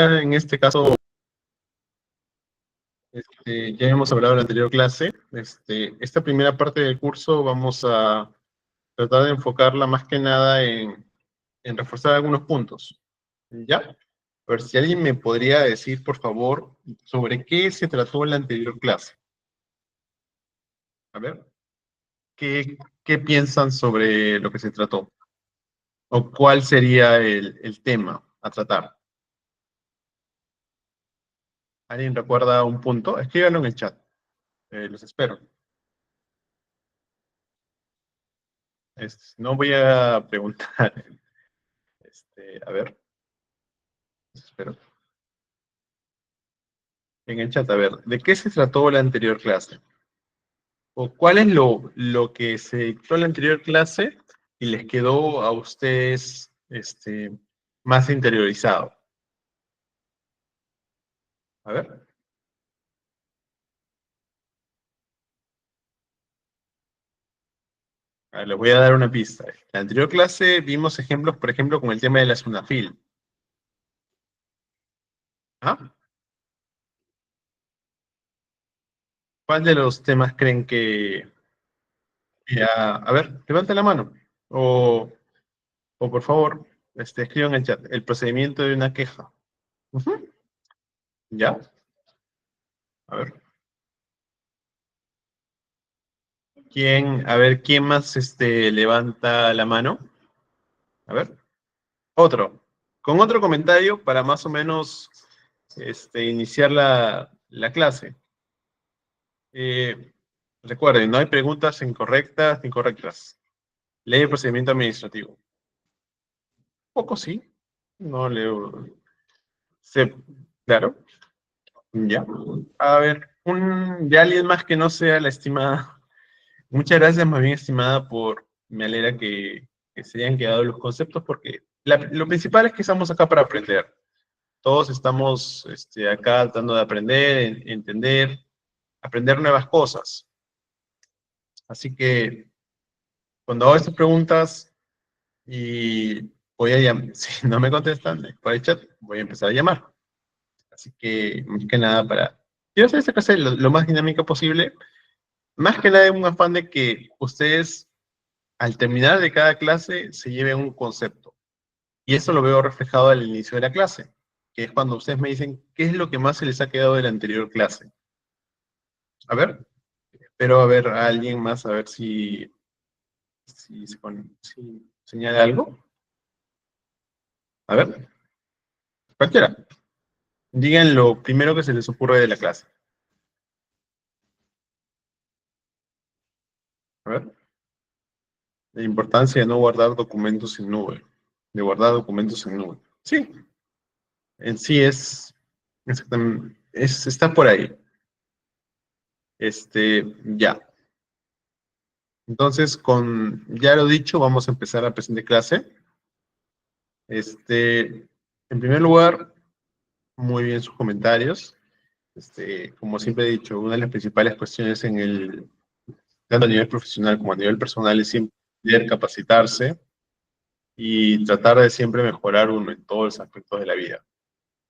En este caso, ya hemos hablado en la anterior clase. Esta primera parte del curso vamos a tratar de enfocarla más que nada en reforzar algunos puntos. ¿Ya? A ver si alguien me podría decir, por favor, sobre qué se trató en la anterior clase. A ver, ¿qué piensan sobre lo que se trató? ¿O cuál sería el tema a tratar? ¿Alguien recuerda un punto? Escríbanlo en el chat. Los espero. No voy a preguntar. A ver, los espero. En el chat, a ver, ¿de qué se trató la anterior clase? ¿O cuál es lo que se dictó en la anterior clase y les quedó a ustedes más interiorizado? A ver. Les voy a dar una pista. En la anterior clase vimos ejemplos, por ejemplo, con el tema de la SUNAFIL. ¿Ah? ¿Cuál de los temas creen a ver, levanta la mano. O por favor, escriban en el chat. El procedimiento de una queja. Ujú. ¿Ya? A ver. A ver, ¿quién más levanta la mano? A ver. Otro. Con otro comentario para más o menos iniciar la clase. Recuerden, no hay preguntas incorrectas ni correctas. Ley de procedimiento administrativo. Poco sí. No leo. Claro. Ya. A ver, de alguien más que no sea la estimada. Muchas gracias, más bien estimada, me alegra que se hayan quedado los conceptos, porque lo principal es que estamos acá para aprender. Todos estamos acá tratando de aprender, entender, aprender nuevas cosas. Así que cuando hago estas preguntas y voy a llamar, si no me contestan por el chat, voy a empezar a llamar. Así que, más que nada, quiero hacer esta clase lo más dinámica posible, más que nada en un afán de que ustedes, al terminar de cada clase, se lleven un concepto. Y eso lo veo reflejado al inicio de la clase, que es cuando ustedes me dicen qué es lo que más se les ha quedado de la anterior clase. A ver, espero a ver a alguien más, a ver si señala algo. A ver, cualquiera. Digan lo primero que se les ocurre de la clase. A ver. La importancia de no guardar documentos en nube. De guardar documentos en nube. Sí, en sí exactamente, está por ahí. Ya. Entonces, con ya lo dicho, vamos a empezar la presente clase. En primer lugar, muy bien sus comentarios. Como siempre he dicho, una de las principales cuestiones tanto a nivel profesional como a nivel personal, es siempre capacitarse y tratar de siempre mejorar uno en todos los aspectos de la vida.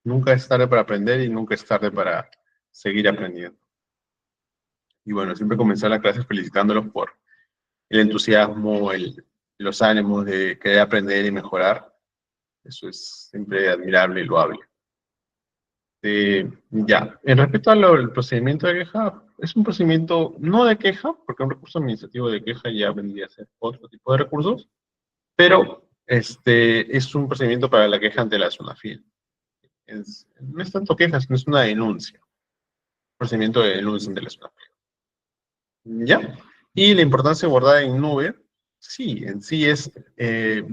Nunca es tarde para aprender y nunca es tarde para seguir aprendiendo. Y bueno, siempre comenzar la clase felicitándolos por el entusiasmo, los ánimos de querer aprender y mejorar. Eso es siempre admirable y loable. Ya, en respecto al procedimiento de queja, es un procedimiento no de queja, porque un recurso administrativo de queja ya vendría a ser otro tipo de recursos, pero es un procedimiento para la queja ante la SUNAFIL. No es tanto queja, sino es una denuncia, procedimiento de denuncia ante la SUNAFIL. ¿Ya? Y la importancia de guardar en nube, sí, en sí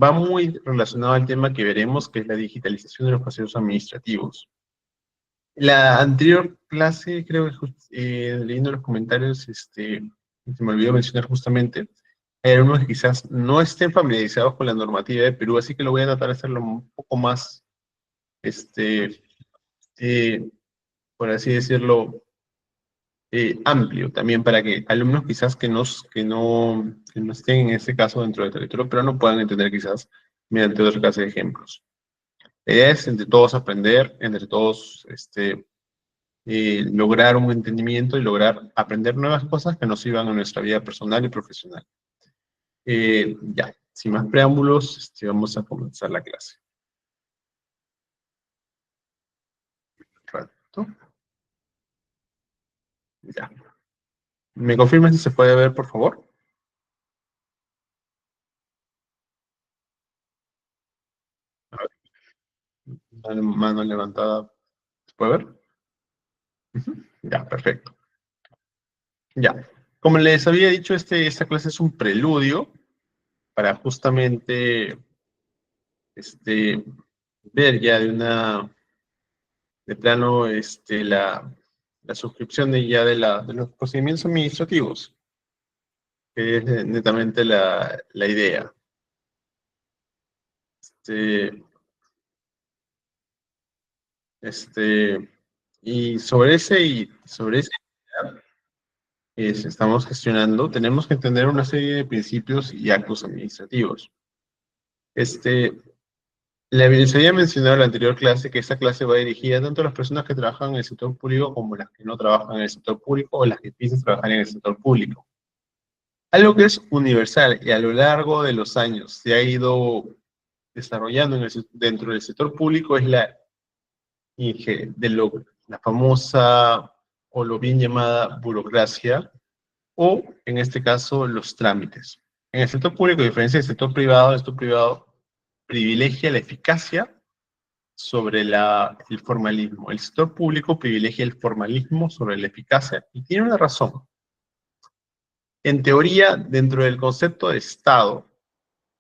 va muy relacionado al tema que veremos, que es la digitalización de los procesos administrativos. La anterior clase, creo que leyendo los comentarios, se me olvidó mencionar justamente, hay algunos que quizás no estén familiarizados con la normativa de Perú, así que lo voy a tratar de hacerlo un poco más, eh, por así decirlo, amplio, también para que alumnos quizás que no estén en este caso dentro del territorio, pero no puedan entender quizás mediante otra clase de ejemplos. La idea es entre todos aprender, entre todos lograr un entendimiento y lograr aprender nuevas cosas que nos sirvan en nuestra vida personal y profesional. Ya, sin más preámbulos, vamos a comenzar la clase. Correcto. Ya. ¿Me confirman si se puede ver, por favor? A ver, mano levantada. ¿Se puede ver? Ujú. Ya, perfecto. Ya. Como les había dicho, esta clase es un preludio para justamente ver ya de plano, la suscripción de los procedimientos administrativos, que es netamente la idea. Este, este, y sobre ese estamos gestionando, tenemos que entender una serie de principios y actos administrativos. Este, les había mencionado en la anterior clase que esta clase va dirigida tanto a las personas que trabajan en el sector público como las que no trabajan en el sector público o las que piensan trabajar en el sector público. Algo que es universal y a lo largo de los años se ha ido desarrollando dentro del sector público es la famosa o lo bien llamada burocracia, o en este caso los trámites. En el sector público, a diferencia del sector privado, el sector privado privilegia la eficacia sobre el formalismo. El sector público privilegia el formalismo sobre la eficacia y tiene una razón. En teoría, dentro del concepto de Estado,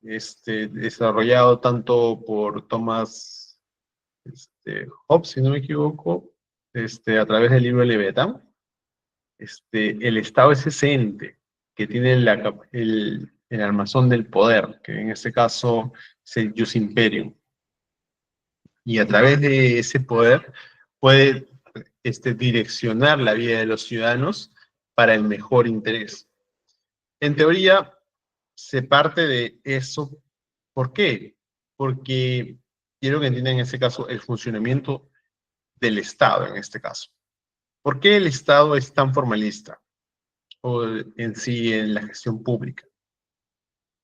desarrollado tanto por Thomas Hobbes, si no me equivoco, a través del libro Leviatán, el Estado es ese ente que tiene el armazón del poder, que en este caso es el Jus Imperium. Y a través de ese poder puede direccionar la vida de los ciudadanos para el mejor interés. En teoría, se parte de eso. ¿Por qué? Porque quiero que entiendan en este caso el funcionamiento del Estado en este caso. ¿Por qué el Estado es tan formalista o en sí en la gestión pública?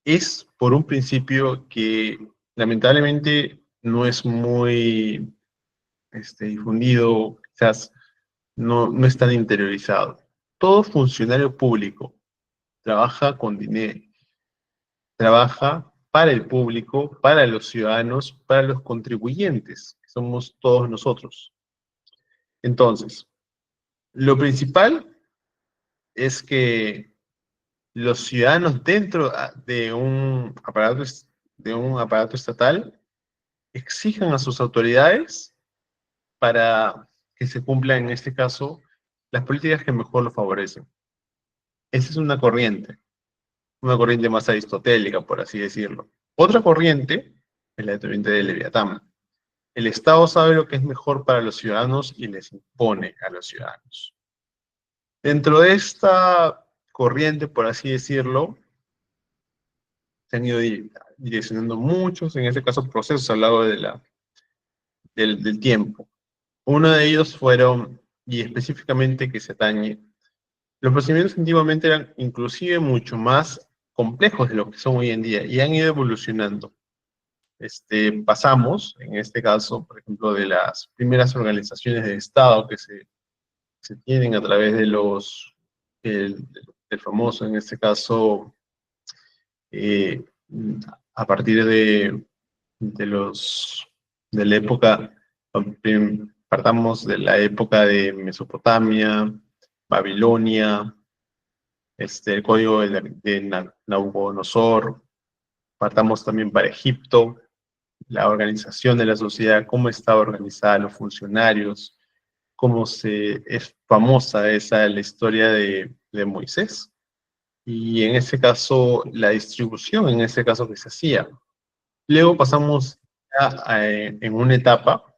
Es por un principio que lamentablemente no es muy difundido, quizás no es tan interiorizado. Todo funcionario público trabaja con dinero, trabaja para el público, para los ciudadanos, para los contribuyentes, que somos todos nosotros. Entonces, lo principal es que los ciudadanos dentro de un aparato estatal exijan a sus autoridades para que se cumplan, en este caso, las políticas que mejor los favorecen. Esa es una corriente más aristotélica, por así decirlo. Otra corriente es la corriente de Leviatán. El Estado sabe lo que es mejor para los ciudadanos y les impone a los ciudadanos. Dentro de esta corriente, por así decirlo, se han ido direccionando muchos, en este caso, procesos a lo largo del tiempo. Uno de ellos fueron, y específicamente que se atañe, los procedimientos antiguamente eran inclusive mucho más complejos de lo que son hoy en día y han ido evolucionando. Pasamos, en este caso, por ejemplo, de las primeras organizaciones de Estado que se tienen a través del, del famoso, en este caso, eh, a partir de de la época, partamos de la época de Mesopotamia, Babilonia, el código de Nabucodonosor, partamos también para Egipto, la organización de la sociedad, cómo estaba organizada, los funcionarios, es famosa la historia de Moisés, y en ese caso, la distribución, en ese caso que se hacía. Luego pasamos en una etapa,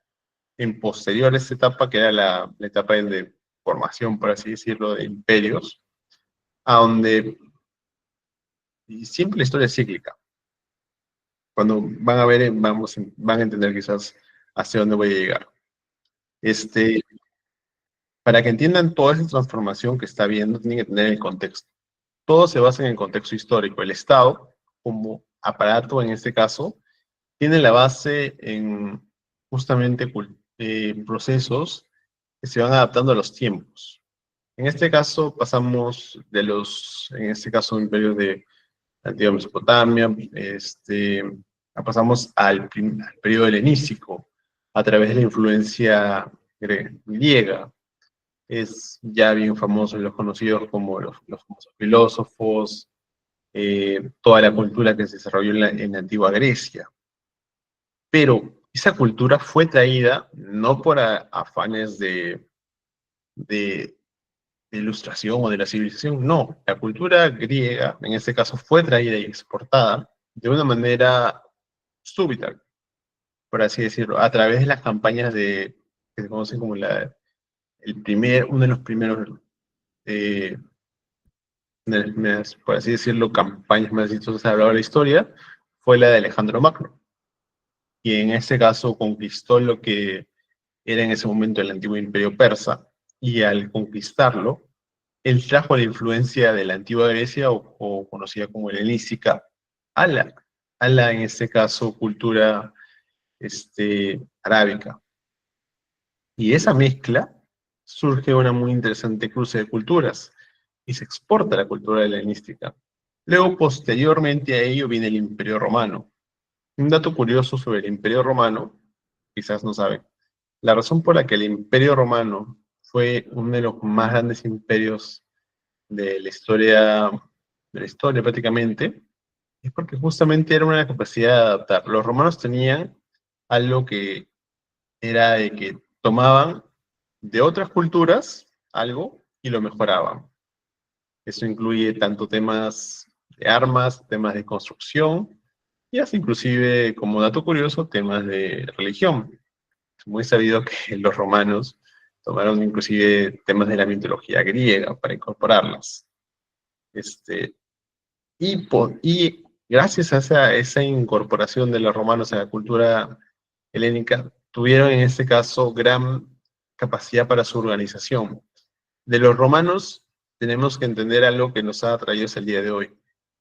en posterior a esa etapa, que era la etapa de formación, por así decirlo, de imperios, a donde y siempre la historia es cíclica. Cuando van a ver, van a entender quizás hacia dónde voy a llegar. Para que entiendan toda esa transformación que está habiendo, tienen que tener el contexto. Todo se basa en el contexto histórico. El Estado, como aparato en este caso, tiene la base en justamente procesos que se van adaptando a los tiempos. En este caso pasamos en este caso, imperios de la antigua Mesopotamia, pasamos al periodo helenístico, a través de la influencia griega. Es ya bien famoso, los conocidos como los famosos filósofos, toda la cultura que se desarrolló en la antigua Grecia. Pero esa cultura fue traída no por afanes de ilustración o de la civilización, no. La cultura griega, en este caso, fue traída y exportada de una manera súbita, por así decirlo, a través de las campañas que se conocen como uno de los primeros, por así decirlo, campañas más exitosas a lo largo de la historia, fue la de Alejandro Magno, y en este caso conquistó lo que era en ese momento el antiguo imperio persa, y al conquistarlo, él trajo la influencia de la antigua Grecia, o conocida como helenística, a en este caso, cultura arábica. Y esa mezcla surge una muy interesante cruce de culturas, y se exporta la cultura helenística. Luego, posteriormente a ello, viene el Imperio Romano. Un dato curioso sobre el Imperio Romano, quizás no saben, la razón por la que el Imperio Romano fue uno de los más grandes imperios de la historia prácticamente, es porque justamente era una capacidad de adaptar. Los romanos tenían algo que era de que tomaban de otras culturas algo y lo mejoraban. Eso incluye tanto temas de armas, temas de construcción, y hasta inclusive, como dato curioso, temas de religión. Es muy sabido que los romanos tomaron inclusive temas de la mitología griega para incorporarlas. Este, y gracias a esa incorporación de los romanos a la cultura helénica, tuvieron en este caso gran capacidad para su organización. De los romanos tenemos que entender algo que nos ha traído hasta el día de hoy.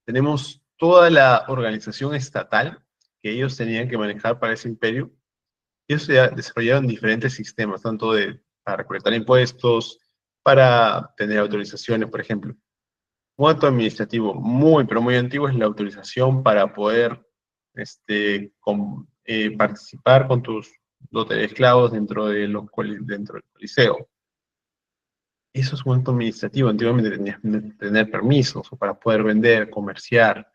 Tenemos toda la organización estatal que ellos tenían que manejar para ese imperio. Ellos desarrollaron diferentes sistemas, tanto para recolectar impuestos, para tener autorizaciones, por ejemplo. Un acto administrativo muy, pero muy antiguo es la autorización para poder participar con tus dotes de esclavos dentro del coliseo. Eso es un acto administrativo. Antiguamente tenías que tener permisos para poder vender, comerciar,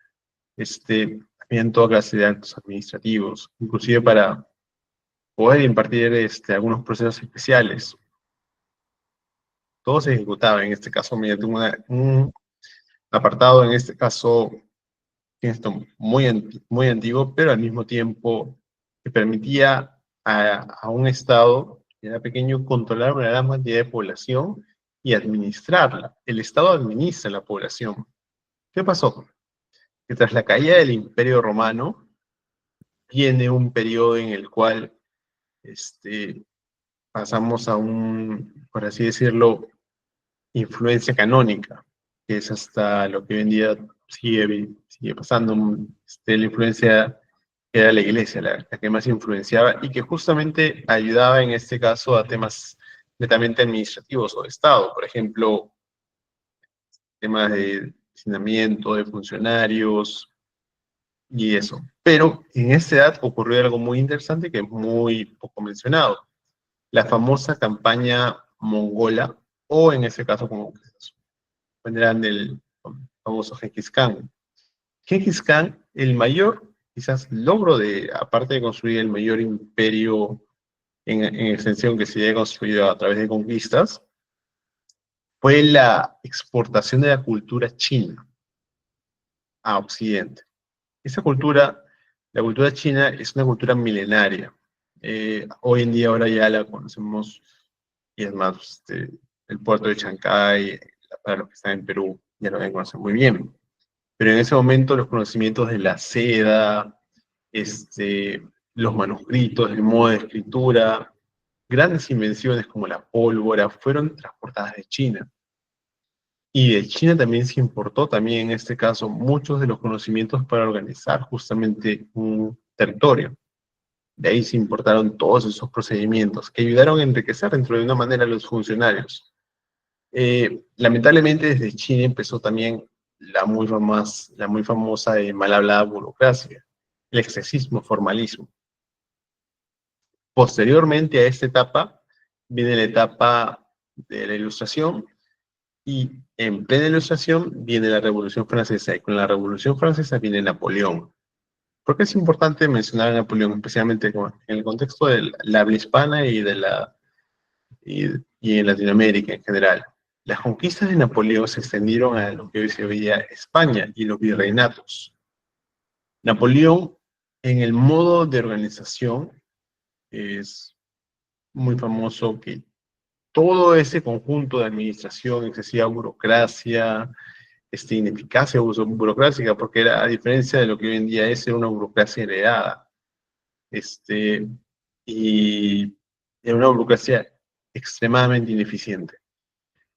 también toda clase de actos administrativos, inclusive para poder impartir algunos procesos especiales. Todo se ejecutaba, en este caso, mediante un apartado, en este caso, esto muy antiguo, pero al mismo tiempo que permitía a un Estado que era pequeño controlar una gran cantidad de población y administrarla. El Estado administra la población. ¿Qué pasó? Que tras la caída del Imperio Romano, viene un periodo en el cual pasamos a por así decirlo, influencia canónica, que es hasta lo que hoy en día sigue pasando, la influencia que era la iglesia, la que más influenciaba y que justamente ayudaba en este caso a temas netamente administrativos o de Estado, por ejemplo, temas de designamiento de funcionarios y eso. Pero en esa edad ocurrió algo muy interesante que es muy poco mencionado, la famosa campaña mongola, o en ese caso como vendrán del famoso Genghis Khan. Genghis Khan, el mayor, quizás, logro aparte de construir el mayor imperio en extensión que se haya construido a través de conquistas, fue la exportación de la cultura china a Occidente. Esa cultura, la cultura china, es una cultura milenaria. Hoy en día ahora ya la conocemos, y es más, el puerto de Chancay, para los que están en Perú, ya lo conocen muy bien. Pero en ese momento los conocimientos de la seda, los manuscritos, el modo de escritura, grandes invenciones como la pólvora fueron transportadas de China. Y de China también se importó, también en este caso, muchos de los conocimientos para organizar justamente un territorio. De ahí se importaron todos esos procedimientos que ayudaron a enriquecer dentro de una manera a los funcionarios. Lamentablemente desde China empezó también la muy famosa y mal hablada burocracia, el excesismo, formalismo. Posteriormente a esta etapa viene la etapa de la Ilustración, y en plena Ilustración viene la Revolución Francesa, y con la Revolución Francesa viene Napoleón. ¿Por qué es importante mencionar a Napoleón, especialmente en el contexto de la habla hispana y en Latinoamérica en general? Las conquistas de Napoleón se extendieron a lo que hoy se veía España y los virreinatos. Napoleón, en el modo de organización, es muy famoso que todo ese conjunto de administración, excesiva burocracia, ineficacia burocrática, porque era, a diferencia de lo que hoy en día es, era una burocracia heredada. Y era una burocracia extremadamente ineficiente.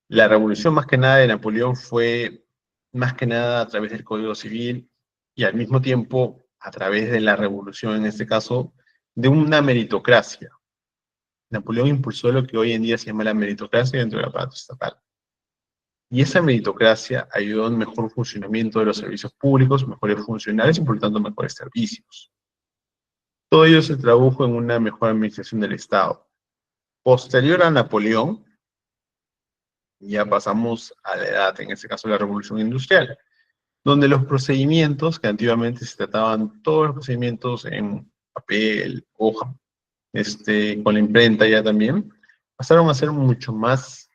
La revolución más que nada de Napoleón fue más que nada a través del Código Civil y al mismo tiempo a través de la revolución, en este caso, de una meritocracia. Napoleón impulsó lo que hoy en día se llama la meritocracia dentro del aparato estatal. Y esa meritocracia ayudó a un mejor funcionamiento de los servicios públicos, mejores funcionarios y por lo tanto mejores servicios. Todo ello se tradujo en una mejor administración del Estado. Posterior a Napoleón, ya pasamos a la edad, en este caso la Revolución Industrial, donde los procedimientos que antiguamente se trataban, todos los procedimientos en papel, hoja, con la imprenta ya también, pasaron a ser mucho más,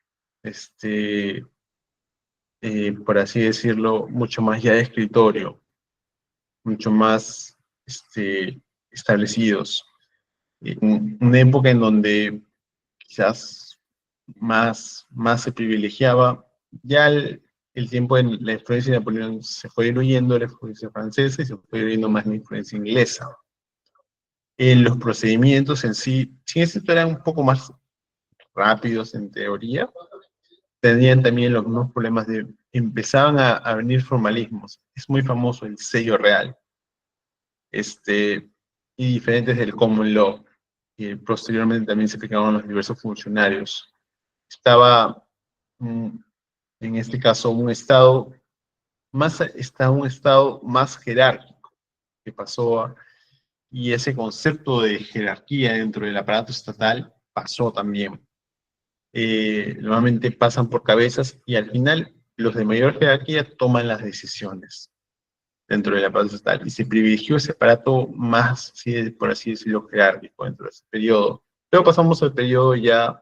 por así decirlo, mucho más ya de escritorio, mucho más establecidos. Una época en donde quizás más se privilegiaba, ya el tiempo en la influencia de Napoleón se fue diluyendo la influencia francesa y se fue diluyendo más la influencia inglesa. Los procedimientos en sí, si esto eran un poco más rápidos en teoría, tenían también los mismos problemas de, empezaban a venir formalismos. Es muy famoso el sello real, y diferentes del common law, y posteriormente también se aplicaban los diversos funcionarios. Estaba, en este caso, un estado más jerárquico que pasó y ese concepto de jerarquía dentro del aparato estatal pasó también. Normalmente pasan por cabezas y al final los de mayor jerarquía toman las decisiones dentro del aparato estatal y se privilegió ese aparato más, ¿sí?, por así decirlo, jerárquico dentro de ese periodo. Luego pasamos al periodo ya,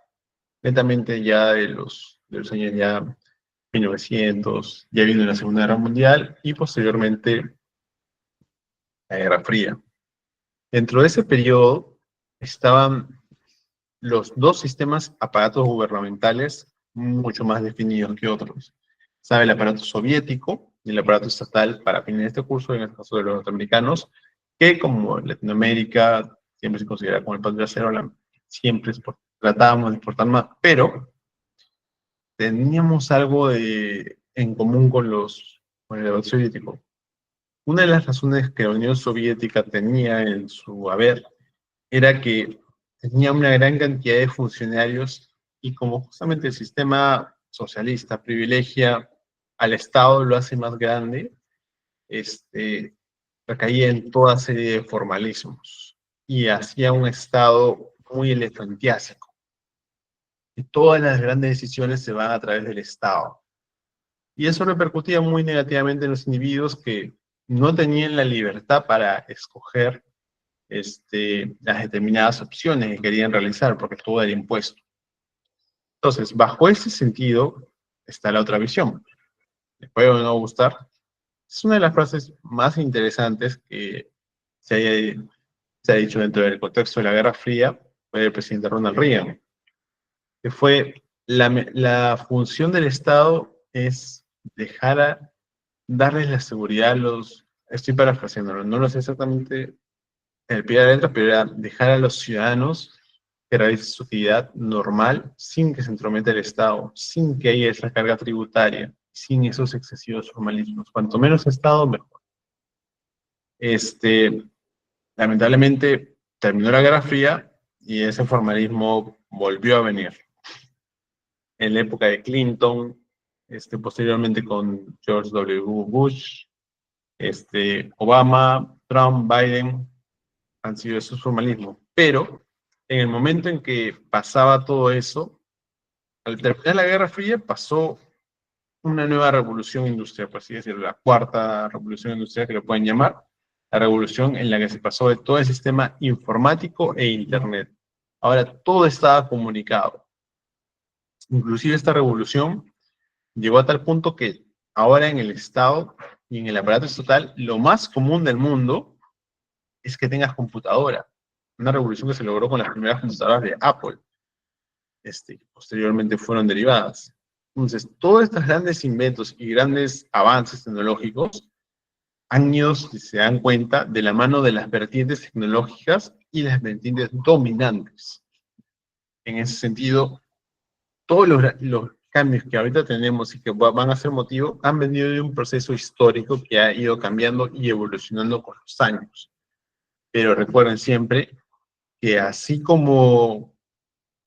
lentamente ya de los años ya 1900, ya vino la Segunda Guerra Mundial y posteriormente la Guerra Fría. Dentro de ese periodo estaban los dos sistemas aparatos gubernamentales mucho más definidos que otros. Estaba el aparato soviético y el aparato estatal para fines de este curso, en el caso de los norteamericanos, que como Latinoamérica siempre se considera como el patio trasero, siempre tratábamos de exportar más, pero teníamos algo en común con el aparato soviético. Una de las razones que la Unión Soviética tenía en su haber era que tenía una gran cantidad de funcionarios y como justamente el sistema socialista privilegia al Estado, lo hace más grande, recaía en toda serie de formalismos y hacía un Estado muy elefantiásico. Y todas las grandes decisiones se van a través del Estado. Y eso repercutía muy negativamente en los individuos que no tenían la libertad para escoger las determinadas opciones que querían realizar, porque todo era impuesto. Entonces, bajo ese sentido, está la otra visión. ¿Le puede o no gustar? Es una de las frases más interesantes que se ha dicho dentro del contexto de la Guerra Fría, fue el presidente Ronald Reagan, que fue la función del Estado es darles la seguridad a estoy parafraseándolo, no lo sé exactamente el pie de la letra, pero era dejar a los ciudadanos que realicen su actividad normal sin que se entrometa el Estado, sin que haya esa carga tributaria, sin esos excesivos formalismos. Cuanto menos Estado, mejor. Este, lamentablemente terminó la Guerra Fría y ese formalismo volvió a venir. En la época de Clinton, posteriormente con George W. Bush, Obama, Trump, Biden, han sido esos formalismos. Pero en el momento en que pasaba todo eso, al terminar la Guerra Fría, pasó una nueva revolución industrial, por así decirlo, la cuarta revolución industrial que lo pueden llamar, la revolución en la que se pasó de todo el sistema informático e Internet. Ahora todo estaba comunicado. Inclusive esta revolución llegó a tal punto que ahora en el Estado y en el aparato estatal, lo más común del mundo es que tengas computadora. Una revolución que se logró con las primeras computadoras de Apple, posteriormente fueron derivadas. Entonces, todos estos grandes inventos y grandes avances tecnológicos han ido, si se dan cuenta, de la mano de las vertientes tecnológicas y las vertientes dominantes. En ese sentido, todos los cambios que ahorita tenemos y que van a ser motivo han venido de un proceso histórico que ha ido cambiando y evolucionando con los años. Pero recuerden siempre que así como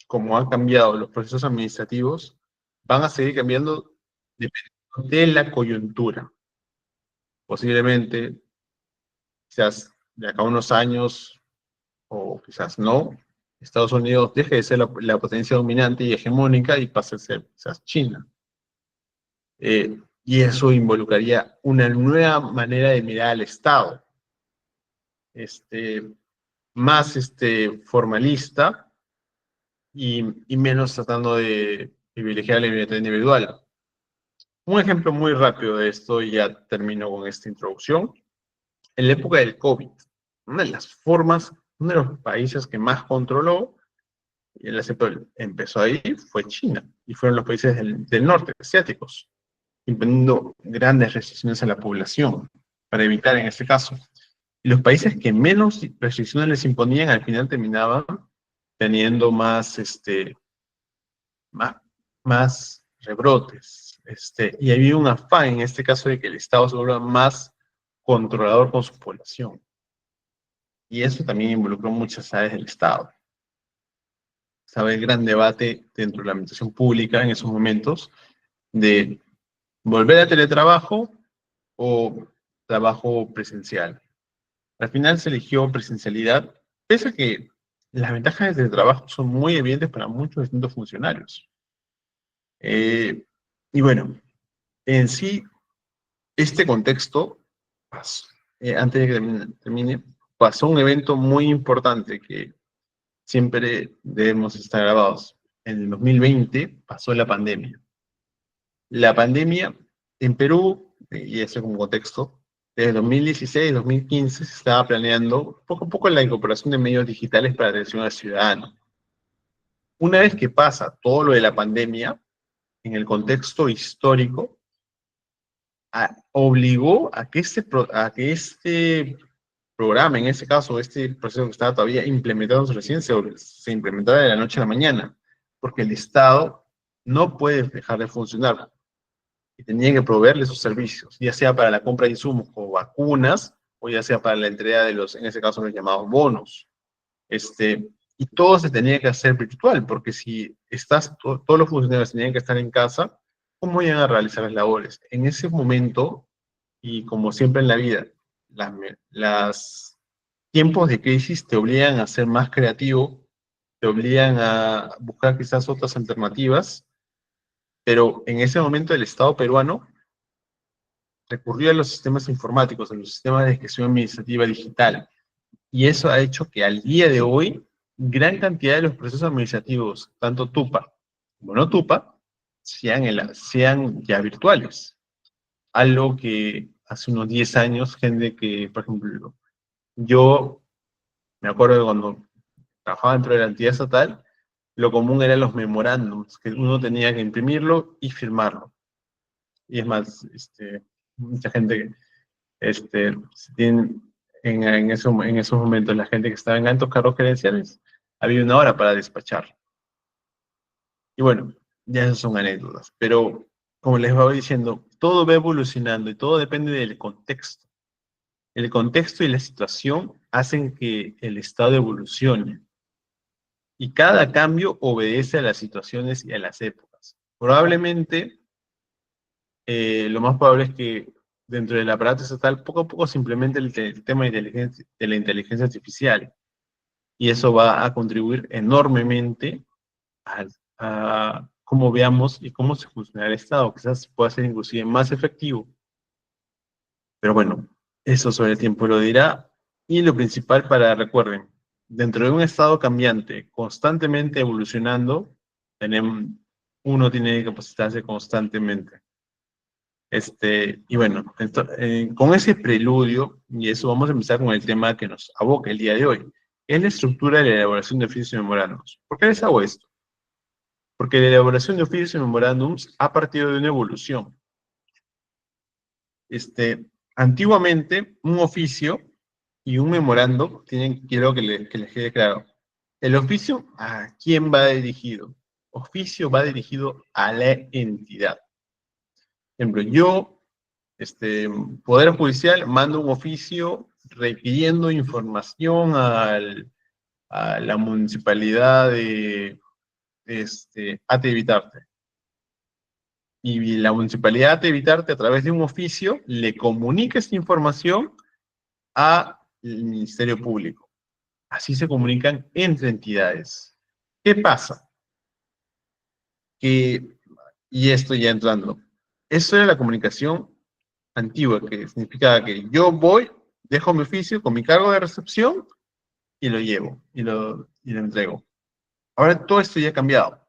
han cambiado los procesos administrativos, van a seguir cambiando dependiendo de la coyuntura. Posiblemente, quizás de acá a unos años, o quizás no, Estados Unidos deje de ser la potencia dominante y hegemónica y pase a ser quizás China. Y eso involucraría una nueva manera de mirar al Estado, más formalista y menos tratando de privilegiar la libertad individual. Un ejemplo muy rápido de esto, y ya termino con esta introducción. En la época del COVID, una de las formas, uno de los países que más controló, y empezó ahí, fue China, y fueron los países del norte, asiáticos, imponiendo grandes restricciones a la población, para evitar en este caso. Y los países que menos restricciones les imponían, al final terminaban teniendo más rebrotes. Y había un afán en este caso de que el Estado se vuelva más controlador con su población. Y eso también involucró muchas áreas del Estado. Estaba el gran debate dentro de la administración pública en esos momentos de volver a teletrabajo o trabajo presencial. Al final se eligió presencialidad, pese a que las ventajas del teletrabajo son muy evidentes para muchos distintos funcionarios. Y bueno, en sí, este contexto, antes de que termine, pasó un evento muy importante que siempre debemos estar grabados. En el 2020 pasó la pandemia. La pandemia en Perú, y eso como contexto, desde 2016, 2015 se estaba planeando poco a poco la incorporación de medios digitales para atención al ciudadano. Una vez que pasa todo lo de la pandemia, en el contexto histórico, obligó a que este programa, en ese caso, este proceso que estaba todavía implementándose recién, se implementara de la noche a la mañana, porque el Estado no puede dejar de funcionar y tenía que proveerle sus servicios, ya sea para la compra de insumos como vacunas, o ya sea para la entrega de en ese caso, los llamados bonos. Y todo se tenía que hacer virtual, porque si todos los funcionarios tenían que estar en casa, ¿cómo iban a realizar las labores? En ese momento, y como siempre en la vida, las tiempos de crisis te obligan a ser más creativo, te obligan a buscar quizás otras alternativas, pero en ese momento el Estado peruano recurrió a los sistemas informáticos, a los sistemas de gestión administrativa digital, y eso ha hecho que al día de hoy, gran cantidad de los procesos administrativos, tanto TUPA como no TUPA, sean ya virtuales. Algo que hace unos 10 años, gente que, por ejemplo, yo me acuerdo de cuando trabajaba dentro de la entidad estatal, lo común eran los memorándums, que uno tenía que imprimirlo y firmarlo. Y es más, mucha gente tiene en esos momentos la gente que estaba en altos cargos gerenciales, había una hora para despachar. Y bueno, ya esas son anécdotas. Pero, como les voy diciendo, todo va evolucionando y todo depende del contexto. El contexto y la situación hacen que el Estado evolucione. Y cada cambio obedece a las situaciones y a las épocas. Probablemente, lo más probable es que dentro del aparato estatal poco a poco se implemente el tema de la inteligencia artificial. Y eso va a contribuir enormemente a cómo veamos y cómo se funciona el Estado. Quizás pueda ser inclusive más efectivo. Pero bueno, eso sobre el tiempo lo dirá. Y lo principal recuerden, dentro de un Estado cambiante, constantemente evolucionando, uno tiene que capacitarse constantemente. Y bueno, con ese preludio, y eso vamos a empezar con el tema que nos aboca el día de hoy, es la estructura de la elaboración de oficios y memorándums. ¿Por qué les hago esto? Porque la elaboración de oficios y memorándums ha partido de una evolución. Antiguamente, un oficio y un memorando quiero que les quede claro. El oficio, ¿a quién va dirigido? Oficio va dirigido a la entidad. Por ejemplo, yo, Poder Judicial, mando un oficio requiriendo información a la municipalidad de Ate Vitarte. Y la municipalidad de Vitarte, a través de un oficio, le comunica esta información al Ministerio Público. Así se comunican entre entidades. ¿Qué pasa? Y esto ya entrando, eso era la comunicación antigua, que significaba que yo voy, dejo mi oficio con mi cargo de recepción y lo llevo y lo entrego. Ahora todo esto ya ha cambiado.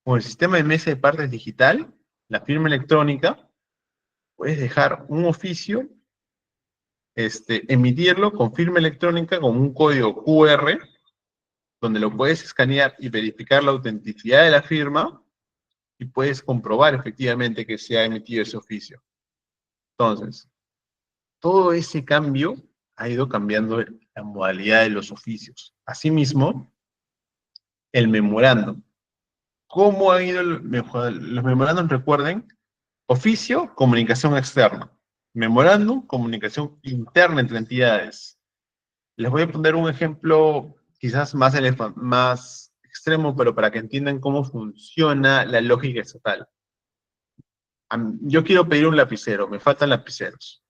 Con el sistema de mesa de partes digital, la firma electrónica, puedes dejar un oficio, emitirlo con firma electrónica con un código QR, donde lo puedes escanear y verificar la autenticidad de la firma y puedes comprobar efectivamente que se ha emitido ese oficio. Entonces, todo ese cambio ha ido cambiando la modalidad de los oficios. Asimismo, el memorándum. ¿Cómo han ido los memorándum? Recuerden, oficio, comunicación externa. Memorándum, comunicación interna entre entidades. Les voy a poner un ejemplo quizás más extremo, pero para que entiendan cómo funciona la lógica estatal. Yo quiero pedir un lapicero, me faltan lapiceros.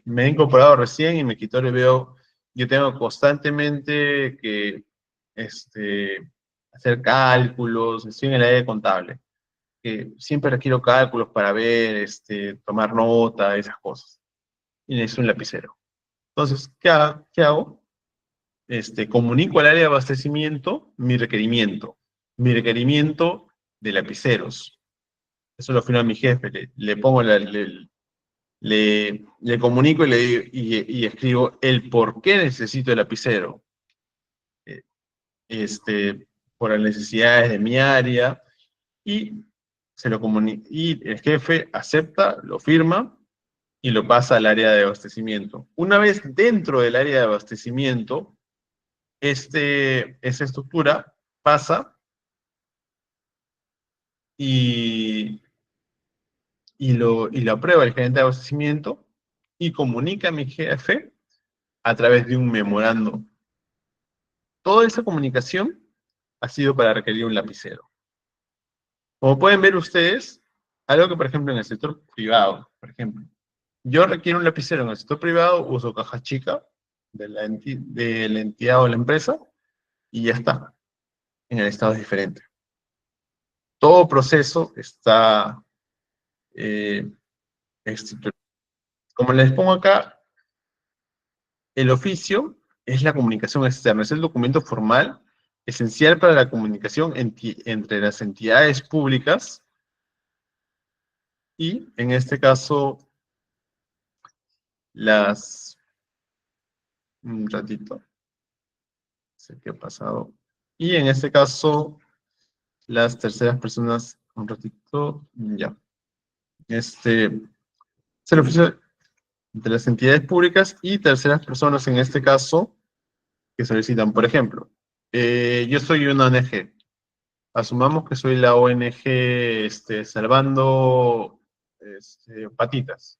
Me he incorporado recién y en mi escritorio veo, yo tengo constantemente que hacer cálculos, estoy en el área contable, que siempre requiero cálculos para ver, tomar nota, esas cosas. Y necesito un lapicero. Entonces, ¿qué hago? Comunico al área de abastecimiento mi requerimiento de lapiceros. Eso lo firma mi jefe, le pongo le comunico y escribo el por qué necesito el lapicero. Eh, por las necesidades de mi área, y se lo comunica, y el jefe acepta, lo firma y lo pasa al área de abastecimiento. Una vez dentro del área de abastecimiento, esa estructura pasa y, lo aprueba el gerente de abastecimiento y comunica a mi jefe a través de un memorando. Toda esa comunicación ha sido para requerir un lapicero. Como pueden ver ustedes, algo que por ejemplo en el sector privado, por ejemplo, yo requiero un lapicero en el sector privado, uso caja chica de la entidad o la empresa y ya está. En el Estado es diferente. Todo proceso está estructurado. Como les pongo acá, el oficio es la comunicación externa, es el documento formal esencial para la comunicación entre las entidades públicas y, en este caso, un ratito, sé qué ha pasado, y en este caso, las terceras personas, un ratito, ya. Es el oficio, entre las entidades públicas y terceras personas, en este caso, que solicitan. Por ejemplo, yo soy una ONG. Asumamos que soy la ONG Salvando Patitas.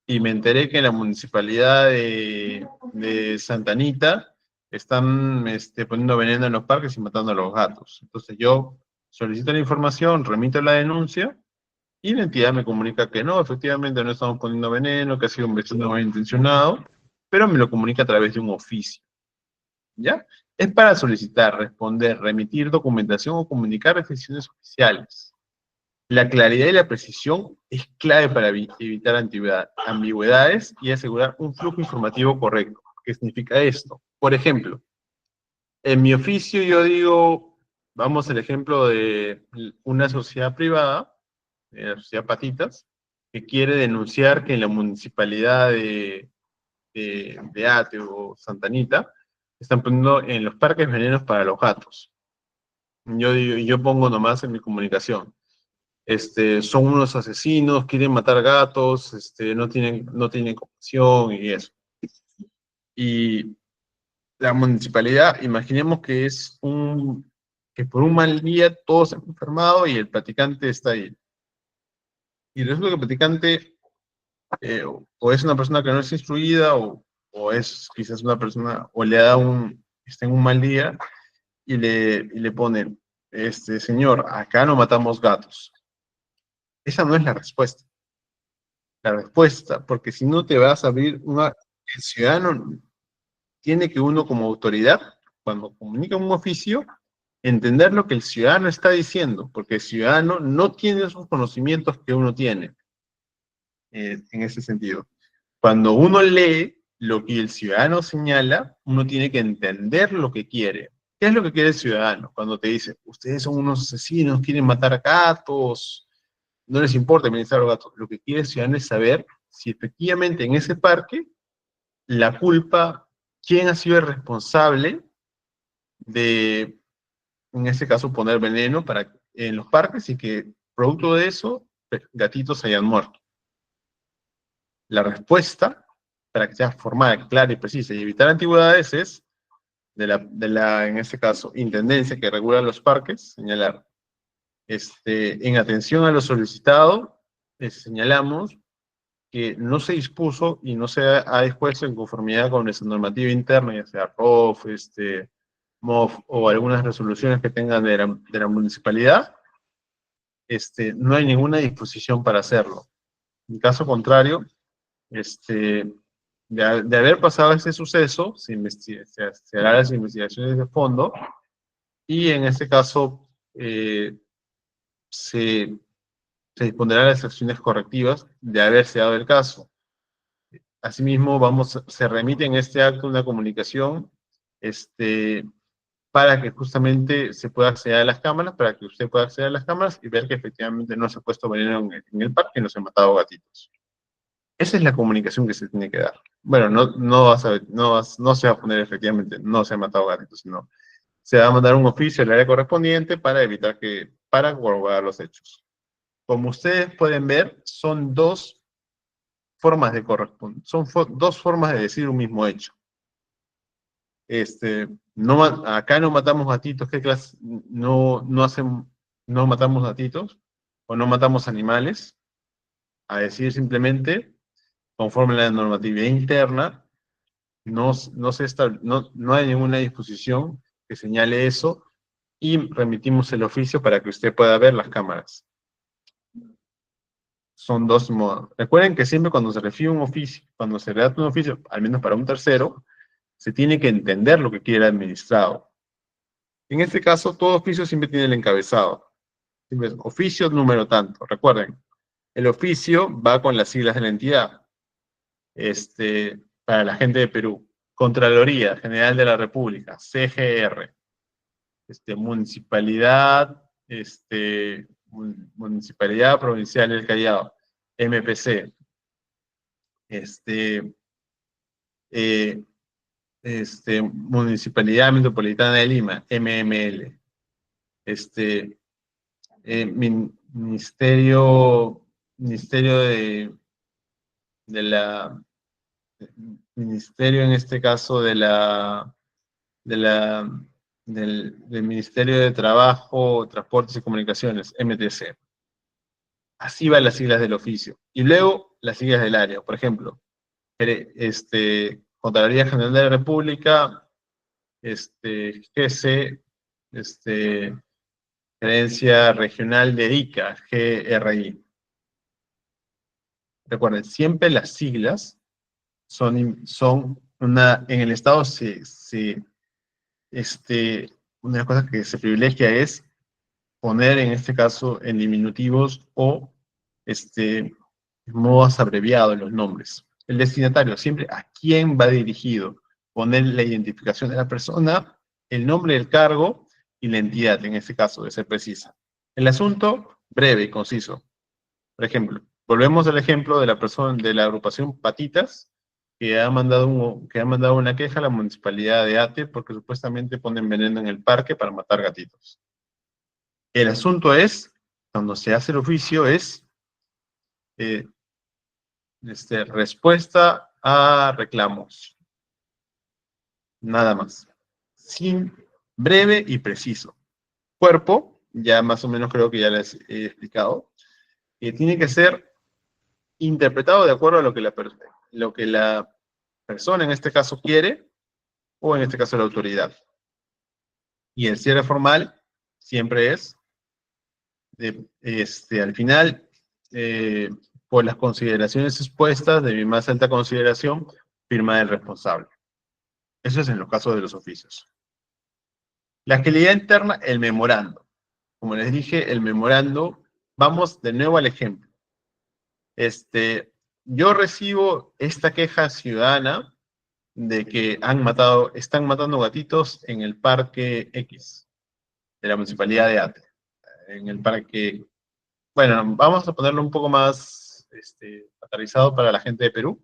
Y me enteré que en la municipalidad de Santa Anita están poniendo veneno en los parques y matando a los gatos. Entonces yo solicito la información, remito la denuncia y la entidad me comunica que no, efectivamente no estamos poniendo veneno, que ha sido un vecino malintencionado, pero me lo comunica a través de un oficio. ¿Ya? Es para solicitar, responder, remitir documentación o comunicar decisiones oficiales. La claridad y la precisión es clave para evitar ambigüedades y asegurar un flujo informativo correcto. ¿Qué significa esto? Por ejemplo, en mi oficio yo digo, vamos al ejemplo de una sociedad privada, la sociedad Patitas, que quiere denunciar que en la municipalidad de Ate o Santa Anita están poniendo en los parques venenos para los gatos. Yo pongo nomás en mi comunicación. Son unos asesinos, quieren matar gatos, no tienen compasión y eso. Y la municipalidad, imaginemos que por un mal día todos se han enfermado y el platicante está ahí. Y resulta que el platicante o es una persona que no es instruida o es quizás una persona, o le da está en un mal día y le ponen, señor, acá no matamos gatos. Esa no es la respuesta. La respuesta, porque si no te vas a abrir el ciudadano tiene que uno como autoridad, cuando comunica un oficio, entender lo que el ciudadano está diciendo, porque el ciudadano no tiene esos conocimientos que uno tiene, en ese sentido. Cuando uno lee lo que el ciudadano señala, uno tiene que entender lo que quiere. ¿Qué es lo que quiere el ciudadano? Cuando te dice, ustedes son unos asesinos, quieren matar gatos, no les importa administrar los gatos. Lo que quiere el ciudadano es saber si efectivamente en ese parque la culpa, quién ha sido el responsable de, en este caso, poner veneno en los parques y que producto de eso gatitos hayan muerto. La respuesta, para que sea formada, clara y precisa y evitar antigüedades, es en este caso, intendencia que regula los parques, señalar. En atención a lo solicitado, señalamos que no se dispuso y no se ha dispuesto en conformidad con esa normativa interna, ya sea ROF, MOF o algunas resoluciones que tengan de la municipalidad, no hay ninguna disposición para hacerlo. En caso contrario, de haber pasado ese suceso, se harán las investigaciones de fondo y en este caso se, se dispondrán las acciones correctivas de haberse dado el caso. Asimismo, se remite en este acto una comunicación para que justamente se pueda acceder a las cámaras, para que usted pueda acceder a las cámaras y ver que efectivamente no se ha puesto veneno en el parque y no se han matado gatitos. Esa es la comunicación que se tiene que dar. Bueno, no se va a poner efectivamente, no se han matado gatitos, sino se va a mandar un oficio al área correspondiente para corroborar los hechos. Como ustedes pueden ver, son dos formas dos formas de decir un mismo hecho. Acá no matamos gatitos, ¿qué clase? No matamos gatitos o no matamos animales, a decir simplemente, conforme a la normatividad interna, no hay ninguna disposición que señale eso y remitimos el oficio para que usted pueda ver las cámaras. Son dos modos. Recuerden que siempre cuando se refiere un oficio, cuando se redacta un oficio, al menos para un tercero, se tiene que entender lo que quiere el administrado. En este caso, todo oficio siempre tiene el encabezado. Siempre es oficio número tanto. Recuerden, el oficio va con las siglas de la entidad. Para la gente de Perú, Contraloría General de la República, CGR. Municipalidad, Municipalidad Provincial del Callao, MPC. Eh, Municipalidad Metropolitana de Lima, MML. Ministerio de de la ministerio, en este caso, de la, del Ministerio de Trabajo, Transportes y Comunicaciones, MTC. Así van las siglas del oficio. Y luego las siglas del área. Por ejemplo, Contraloría General de la República, GC, Gerencia Regional de ICA, GRI. Recuerden, siempre las siglas son en el Estado una de las cosas que se privilegia es poner, en este caso, en diminutivos o modos abreviados los nombres. El destinatario, siempre a quién va dirigido. Poner la identificación de la persona, el nombre del cargo y la entidad, en este caso, de ser precisa. El asunto, breve y conciso. Por ejemplo, volvemos al ejemplo de la persona de la agrupación Patitas, que ha mandado una queja a la municipalidad de Ate porque supuestamente ponen veneno en el parque para matar gatitos. El asunto es, cuando se hace el oficio, es respuesta a reclamos. Nada más. Breve y preciso. Cuerpo, ya más o menos creo que ya les he explicado, tiene que ser interpretado de acuerdo a lo que la persona en este caso quiere, o en este caso la autoridad. Y el cierre formal siempre es, al final, por las consideraciones expuestas, de mi más alta consideración, firma del responsable. Eso es en los casos de los oficios. La agilidad interna, el memorando. Como les dije, el memorando, vamos de nuevo al ejemplo. Yo recibo esta queja ciudadana de que están matando gatitos en el parque X de la municipalidad de Ate. En el parque, bueno, vamos a ponerlo un poco más aterrizado para la gente de Perú.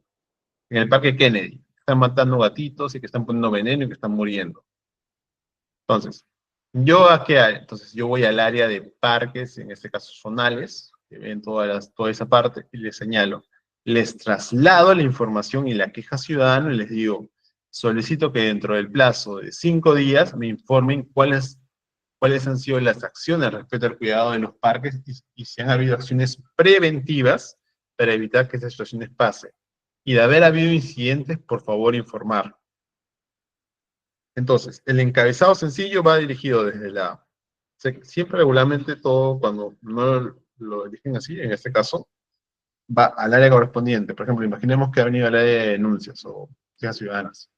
En el parque Kennedy. Están matando gatitos y que están poniendo veneno y que están muriendo. Entonces, Entonces, yo voy al área de parques, en este caso zonales, que ven toda esa parte, y les señalo. Les traslado la información y la queja ciudadana y les digo, solicito que dentro del plazo de 5 días me informen cuáles han sido las acciones respecto al cuidado de los parques y si han habido acciones preventivas para evitar que estas situaciones pasen. Y de haber habido incidentes, por favor, informar. Entonces, el encabezado sencillo va dirigido siempre regularmente todo, cuando no lo eligen así, en este caso, va al área correspondiente. Por ejemplo, imaginemos que ha venido al área de denuncias o quejas ciudadanas.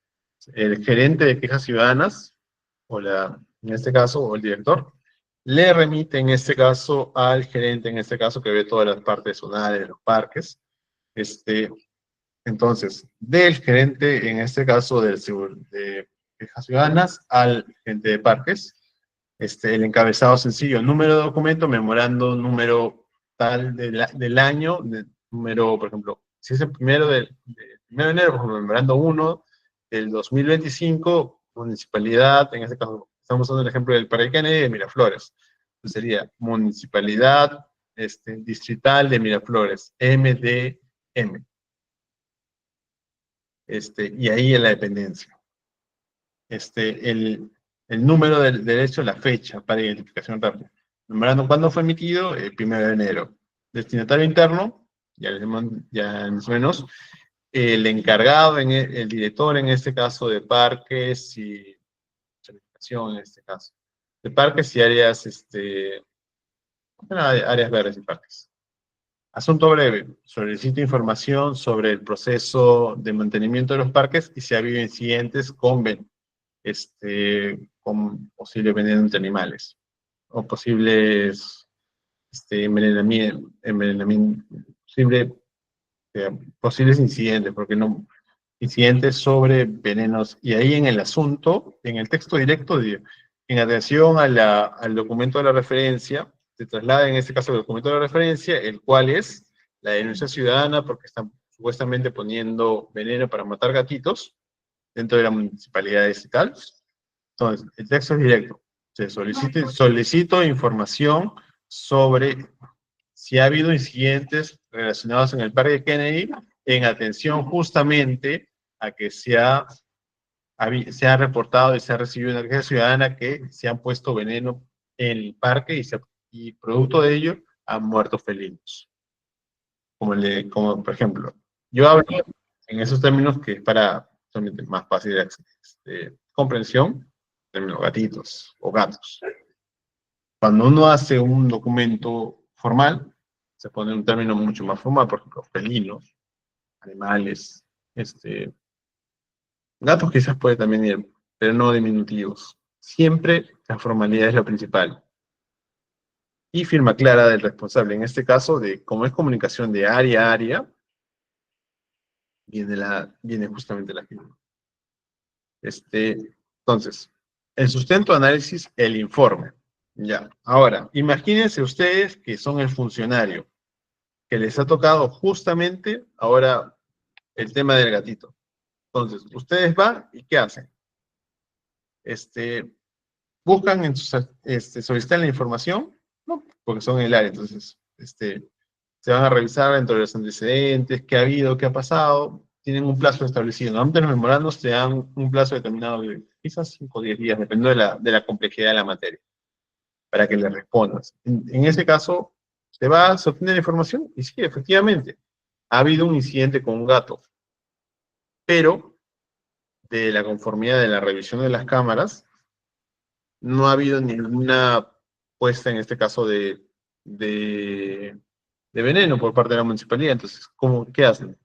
El gerente de quejas ciudadanas, en este caso, o el director, le remite en este caso al gerente, en este caso, que ve todas las partes zonales de los parques. Entonces, del gerente, en este caso, de quejas ciudadanas, al gerente de parques, el encabezado sencillo, número de documento, memorando número tal del año, número, por ejemplo, si es el primero de enero, por ejemplo, memorando 1 del 2025, municipalidad, en este caso, estamos usando el ejemplo del Parque Kennedy de Miraflores. Entonces sería municipalidad distrital de Miraflores, MDM. Y ahí en la dependencia. El número del derecho, la fecha para identificación rápida. Memorando cuándo fue emitido, el 1 de enero. Destinatario interno, ya más o menos, el encargado, el director en este caso de parques y en este caso, de parques y áreas, áreas verdes y parques. Asunto breve, solicito información sobre el proceso de mantenimiento de los parques y si ha habido incidentes con posible veneno entre animales o posibles posibles incidentes, porque no, incidentes sobre venenos. Y ahí en el asunto, en el texto directo, en atención al documento de la referencia, se traslada en este caso el documento de la referencia, el cual es la denuncia ciudadana porque están supuestamente poniendo veneno para matar gatitos dentro de la municipalidad y tal. Entonces, el texto es directo. Se solicito información sobre si ha habido incidentes relacionados en el Parque Kennedy en atención justamente a que se ha reportado y se ha recibido una queja ciudadana que se han puesto veneno en el parque y producto de ello han muerto felinos. Como por ejemplo, yo hablo en esos términos que es para solamente más fácil de comprensión, términos gatitos o gatos. Cuando uno hace un documento formal, se pone un término mucho más formal, por ejemplo, felinos, animales, gatos quizás puede también ir, pero no diminutivos. Siempre la formalidad es lo principal. Y firma clara del responsable. En este caso, como es comunicación de área a área, viene justamente la firma. Entonces, el sustento, análisis, el informe. Ya. Ahora, imagínense ustedes que son el funcionario, que les ha tocado justamente ahora el tema del gatito. Entonces, ustedes van y ¿qué hacen? Buscan solicitan la información, ¿no? Porque son el área, entonces, se van a revisar dentro de los antecedentes, qué ha habido, qué ha pasado, tienen un plazo establecido. Normalmente los memorandos te dan un plazo determinado de quizás 5 o 10 días, dependiendo de la complejidad de la materia, para que le respondas. En ese caso, te vas a obtener la información y sí, efectivamente, ha habido un incidente con un gato, pero de la conformidad de la revisión de las cámaras, no ha habido ninguna puesta, en este caso, de veneno por parte de la municipalidad. Entonces, ¿qué hacen?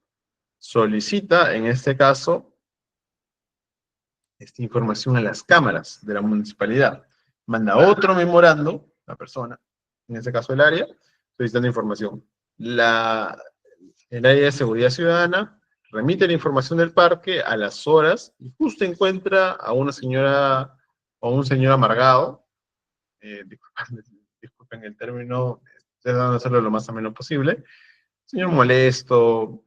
Solicita, en este caso, esta información a las cámaras de la municipalidad. Manda otro memorando, la persona, en este caso el área, solicitando información. El área de seguridad ciudadana remite la información del parque a las horas y justo encuentra a una señora o un señor amargado, disculpen el término, tratando de hacerlo lo más ameno posible, señor molesto,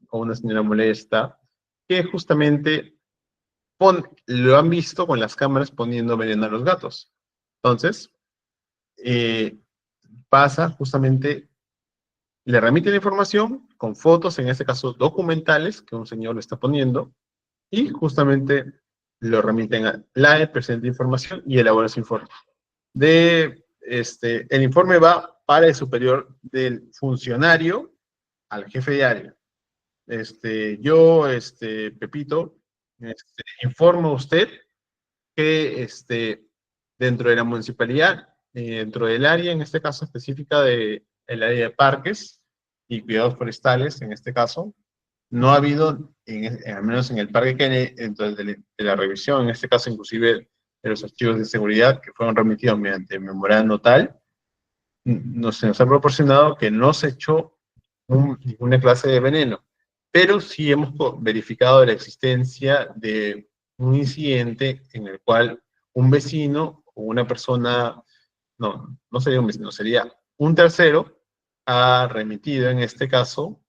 o una señora molesta, que justamente lo han visto con las cámaras poniendo veneno a los gatos. Entonces, pasa justamente, le remite la información con fotos, en este caso documentales, que un señor lo está poniendo, y justamente lo remiten a la presente información y elabora su informe. El informe va para el superior del funcionario al jefe de área. Yo, Pepito, informo a usted que dentro de la municipalidad, dentro del área, en este caso específica del área de parques y cuidados forestales, en este caso, no ha habido, al menos en el parque Kennedy, dentro de la revisión, en este caso inclusive de los archivos de seguridad que fueron remitidos mediante memorando tal, se nos ha proporcionado que no se echó ninguna clase de veneno, pero sí hemos verificado la existencia de un incidente en el cual un vecino o una persona, no sería un vecino, sería un tercero, ha remitido en este caso,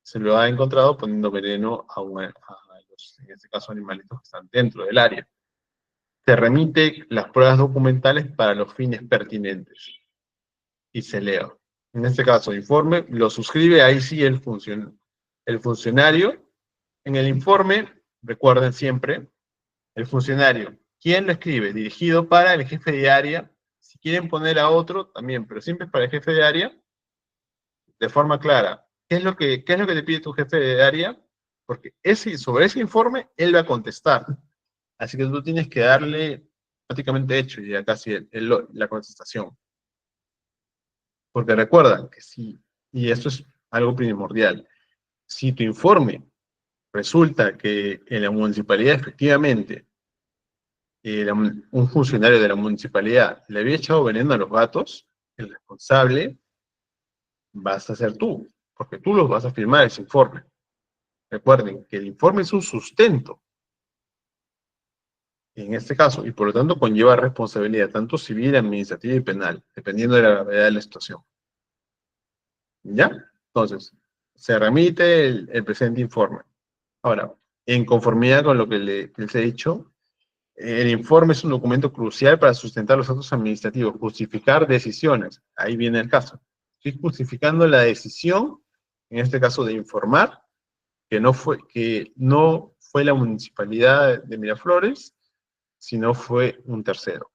se lo ha encontrado poniendo veneno a los, en este caso, animalitos que están dentro del área. Se remite las pruebas documentales para los fines pertinentes y se lea. En este caso, informe, lo suscribe ahí sí el funcionario. En el informe, recuerden siempre, el funcionario, ¿quién lo escribe? Dirigido para el jefe de área. Si quieren poner a otro, también, pero siempre es para el jefe de área, de forma clara. ¿Qué es lo que te pide tu jefe de área? Porque sobre ese informe, él va a contestar. Así que tú tienes que darle prácticamente hecho ya casi la contestación. Porque recuerda que y esto es algo primordial, si tu informe resulta que en la municipalidad efectivamente un funcionario de la municipalidad le había echado veneno a los gatos, el responsable vas a ser tú, porque tú los vas a firmar ese informe. Recuerden que el informe es un sustento, en este caso, y por lo tanto conlleva responsabilidad tanto civil, administrativa y penal, dependiendo de la gravedad de la situación. ¿Ya? Entonces, se remite el presente informe. Ahora, en conformidad con lo que les he dicho, el informe es un documento crucial para sustentar los actos administrativos, justificar decisiones. Ahí viene el caso. Estoy justificando la decisión en este caso de informar que no fue la municipalidad de Miraflores, sino fue un tercero.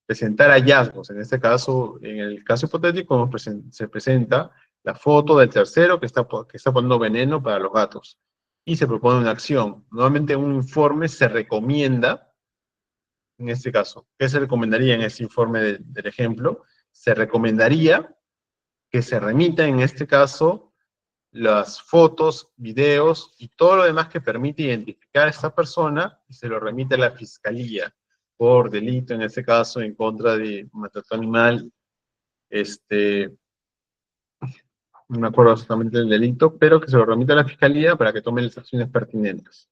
Presentar hallazgos, en este caso, en el caso hipotético, se presenta la foto del tercero que está poniendo veneno para los gatos y se propone una acción. Nuevamente, un informe se recomienda, en este caso, ¿qué se recomendaría en este informe del ejemplo? Se recomendaría que se remita, en este caso, las fotos, videos y todo lo demás que permite identificar a esta persona y se lo remite a la fiscalía por delito, en este caso, en contra de maltrato animal. No me acuerdo exactamente del delito, pero que se lo remite a la fiscalía para que tome las acciones pertinentes.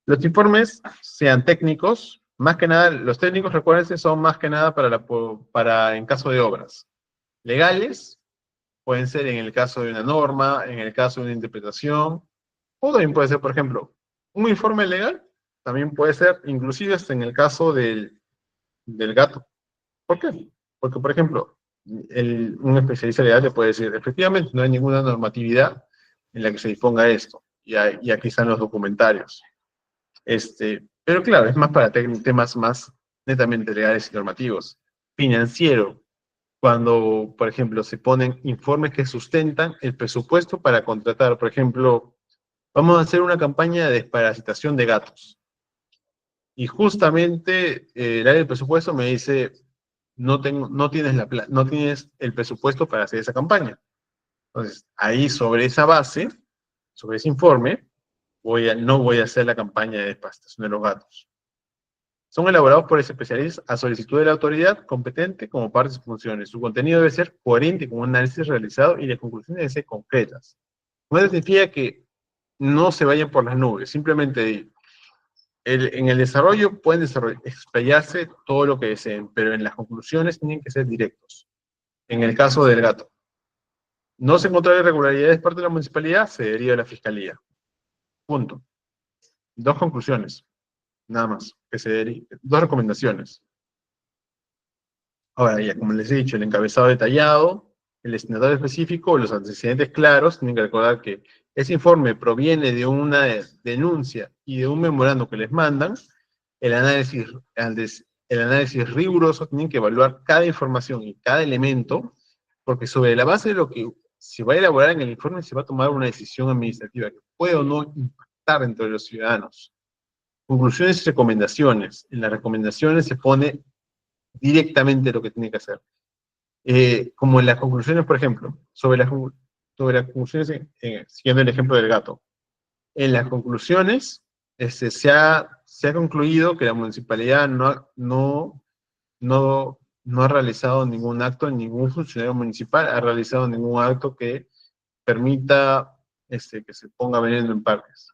Los informes sean técnicos, más que nada, los técnicos, recuérdense, son más que nada para en caso de obras. Legales, pueden ser en el caso de una norma, en el caso de una interpretación, o también puede ser, por ejemplo, un informe legal, también puede ser, inclusive hasta en el caso del gato. ¿Por qué? Porque, por ejemplo, un especialista legal le puede decir, efectivamente, no hay ninguna normatividad en la que se disponga esto, y aquí están los documentarios. Pero claro, es más para temas más netamente legales y normativos. Financiero, cuando, por ejemplo, se ponen informes que sustentan el presupuesto para contratar, por ejemplo, vamos a hacer una campaña de desparasitación de gatos. Y justamente el área del presupuesto me dice, no tienes el presupuesto para hacer esa campaña. Entonces, ahí sobre esa base, sobre ese informe, no voy a hacer la campaña de desparasitación de los gatos. Son elaborados por especialistas a solicitud de la autoridad competente como parte de sus funciones. Su contenido debe ser coherente con un análisis realizado y las conclusiones deben ser concretas. No significa que no se vayan por las nubes, simplemente en el desarrollo pueden explayarse todo lo que deseen, pero en las conclusiones tienen que ser directos. En el caso del gato, no se encontró irregularidades por parte de la municipalidad, se deriva a la fiscalía. Punto. Dos conclusiones, nada más, dos recomendaciones. Ahora, ya como les he dicho, el encabezado detallado, el destinatario específico, los antecedentes claros, tienen que recordar que ese informe proviene de una denuncia y de un memorando que les mandan. El análisis riguroso, tienen que evaluar cada información y cada elemento, porque sobre la base de lo que se va a elaborar en el informe se va a tomar una decisión administrativa que puede o no impactar entre los ciudadanos. Conclusiones y recomendaciones. En las recomendaciones se pone directamente lo que tiene que hacer. Como en las conclusiones, por ejemplo, sobre las conclusiones, siguiendo el ejemplo del gato. En las conclusiones se ha concluido que la municipalidad no ha realizado ningún acto, ningún funcionario municipal ha realizado ningún acto que permita que se ponga veneno en parques.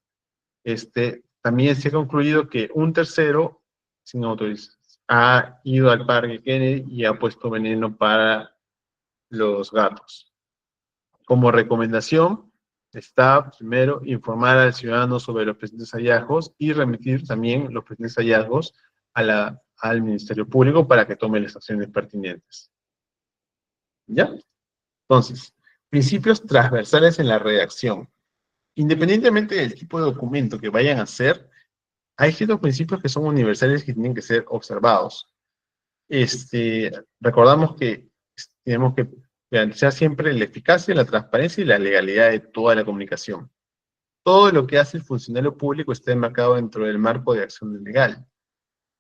También se ha concluido que un tercero, sin autorización, ha ido al parque Kennedy y ha puesto veneno para los gatos. Como recomendación, está primero informar al ciudadano sobre los presentes hallazgos y remitir también los presentes hallazgos al Ministerio Público para que tome las acciones pertinentes. ¿Ya? Entonces, principios transversales en la redacción. Independientemente del tipo de documento que vayan a hacer, hay ciertos principios que son universales que tienen que ser observados. Recordamos que tenemos que garantizar siempre la eficacia, la transparencia y la legalidad de toda la comunicación. Todo lo que hace el funcionario público está enmarcado dentro del marco de acción legal.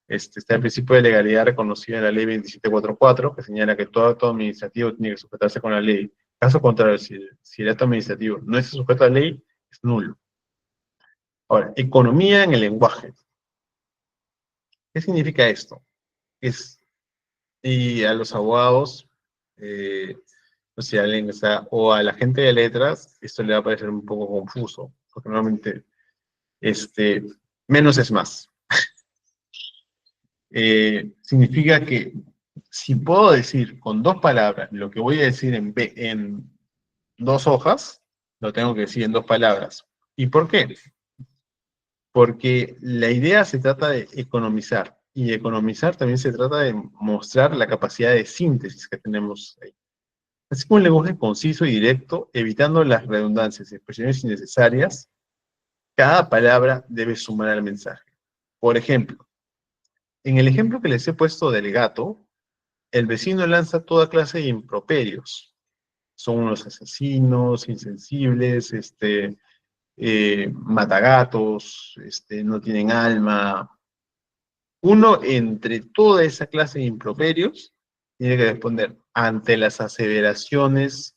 Está el principio de legalidad reconocido en la ley 2744, que señala que todo acto administrativo tiene que sujetarse con la ley. Caso contrario, si el acto administrativo no está sujeto a la ley, es nulo. Ahora, economía en el lenguaje. ¿Qué significa esto? Y a los abogados, o sea, o a la gente de letras, esto le va a parecer un poco confuso, porque normalmente menos es más. Significa que si puedo decir con dos palabras lo que voy a decir en dos hojas, lo tengo que decir en dos palabras. ¿Y por qué? Porque la idea se trata de economizar, y economizar también se trata de mostrar la capacidad de síntesis que tenemos ahí. Así como un lenguaje conciso y directo, evitando las redundancias y expresiones innecesarias, cada palabra debe sumar al mensaje. Por ejemplo, en el ejemplo que les he puesto del gato, el vecino lanza toda clase de improperios. Son unos asesinos, insensibles, matagatos, no tienen alma. Uno, entre toda esa clase de improperios, tiene que responder ante las aseveraciones,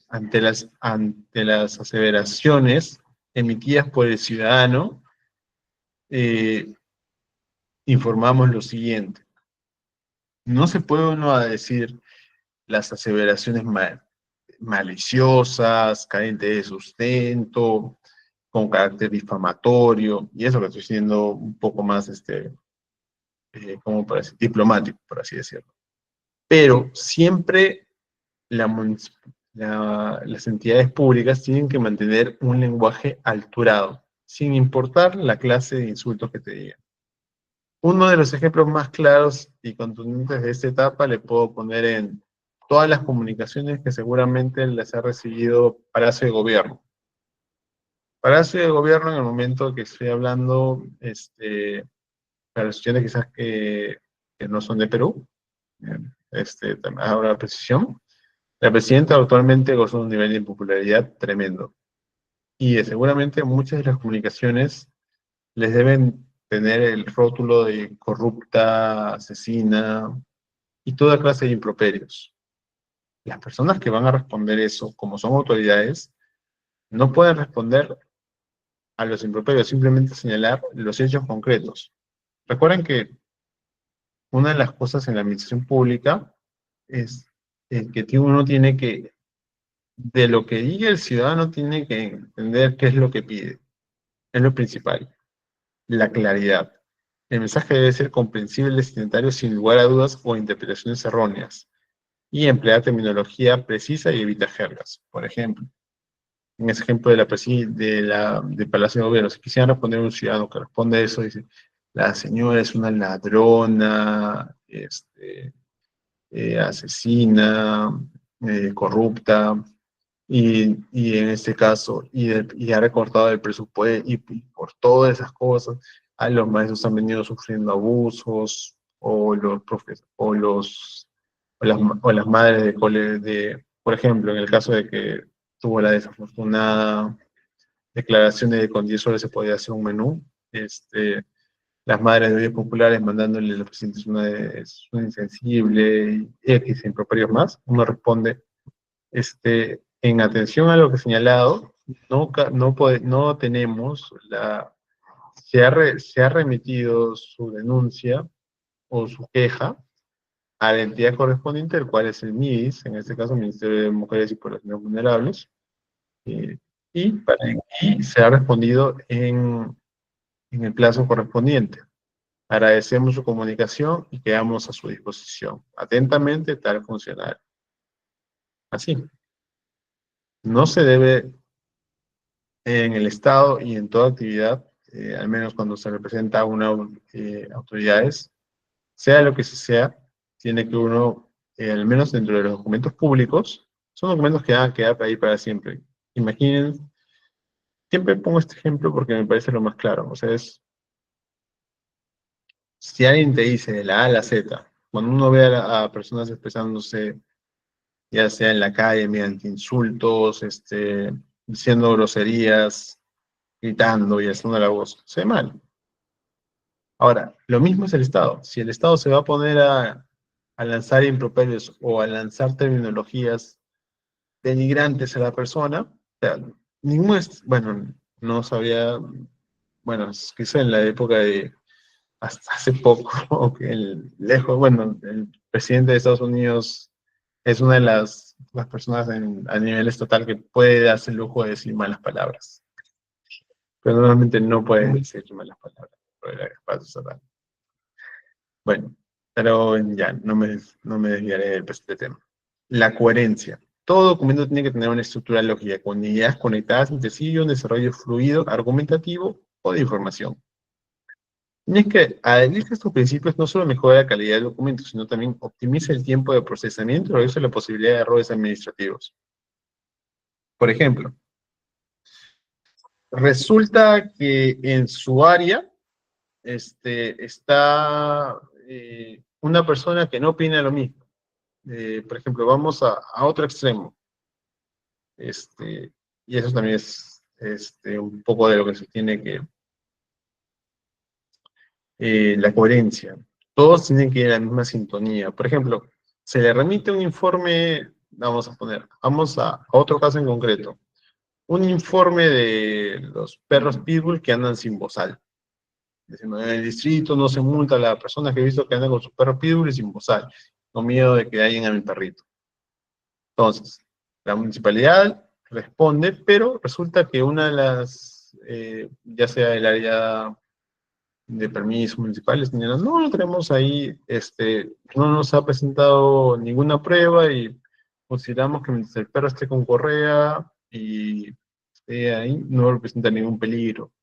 ante las aseveraciones emitidas por el ciudadano, eh, informamos lo siguiente. No se puede uno decir las aseveraciones maliciosas, carentes de sustento, con carácter difamatorio, y eso que estoy siendo un poco más, como para decir, diplomático, por así decirlo. Pero siempre las entidades públicas tienen que mantener un lenguaje alturado, sin importar la clase de insultos que te digan. Uno de los ejemplos más claros y contundentes de esta etapa le puedo poner en todas las comunicaciones que seguramente les ha recibido Palacio de Gobierno. Palacio de Gobierno, en el momento que estoy hablando, para las cuestiones quizás que no son de Perú, ahora precisión, la presidenta actualmente goza de un nivel de popularidad tremendo. Y seguramente muchas de las comunicaciones les deben tener el rótulo de corrupta, asesina y toda clase de improperios. Las personas que van a responder eso, como son autoridades, no pueden responder a los improperios, simplemente señalar los hechos concretos. Recuerden que una de las cosas en la administración pública es que uno tiene que, de lo que diga el ciudadano, tiene que entender qué es lo que pide. Es lo principal. La claridad. El mensaje debe ser comprensible al destinatario sin lugar a dudas o interpretaciones erróneas. Y emplear terminología precisa y evita jergas. Por ejemplo, en ese ejemplo de Palacio de Gobierno, si quisieran responder a un ciudadano que responde eso, dice, la señora es una ladrona, asesina, corrupta, y en este caso, y ha recortado el presupuesto, y por todas esas cosas, a los maestros han venido sufriendo abusos, o los profes, o las madres por ejemplo, en el caso de que tuvo la desafortunada declaración de que con 10 soles se podía hacer un menú, las madres de ollas populares mandándole a los pacientes es una insensible, y X improperios más, uno responde, en atención a lo que he señalado, no tenemos se ha remitido su denuncia o su queja a la entidad correspondiente, el cual es el MIDIS, en este caso, Ministerio de Mujeres y Poblaciones Vulnerables, eh, y se ha respondido en el plazo correspondiente. Agradecemos su comunicación y quedamos a su disposición. Atentamente, tal funcionario. Así. No se debe en el Estado y en toda actividad, al menos cuando se representa a una autoridades, sea lo que sea, tiene que uno, al menos dentro de los documentos públicos, son documentos que van a quedar ahí para siempre. Imaginen, siempre pongo este ejemplo porque me parece lo más claro. O sea, si alguien te dice de la A a la Z, cuando uno ve a personas expresándose, ya sea en la calle, mediante insultos, diciendo groserías, gritando y haciendo la voz, se ve mal. Ahora, lo mismo es el Estado. Si el Estado se va a poner a lanzar improperios o a lanzar terminologías denigrantes a la persona, o sea, bueno, no sabía, bueno, quizá en la época de hasta hace poco, o que lejos, bueno, el presidente de Estados Unidos es una de las personas a nivel estatal que puede darse el lujo de decir malas palabras. Pero normalmente no puede decir malas palabras por el espacio estatal. Bueno, pero ya, no me desviaré del presente tema. La coherencia. Todo documento tiene que tener una estructura lógica, con ideas conectadas entre sí y un desarrollo fluido, argumentativo o de información. Y es que adherirse a estos principios no solo mejora la calidad del documento, sino también optimiza el tiempo de procesamiento y reduce la posibilidad de errores administrativos. Por ejemplo, resulta que en su área está una persona que no opina lo mismo. Por ejemplo, vamos a otro extremo. Y eso también es un poco de lo que se tiene que la coherencia. Todos tienen que ir a la misma sintonía. Por ejemplo, se le remite un informe, vamos a otro caso en concreto, un informe de los perros pitbull que andan sin bozal. Diciendo, en el distrito no se multa a la persona que he visto que anda con sus perros pitbull y sin bozal, con miedo de que dañen a mi perrito. Entonces, la municipalidad responde, pero resulta que una de las, ya sea el área de permisos municipales, señalan, no, no tenemos ahí, no nos ha presentado ninguna prueba y consideramos que mientras el perro esté con correa y esté ahí, no representa ningún peligro.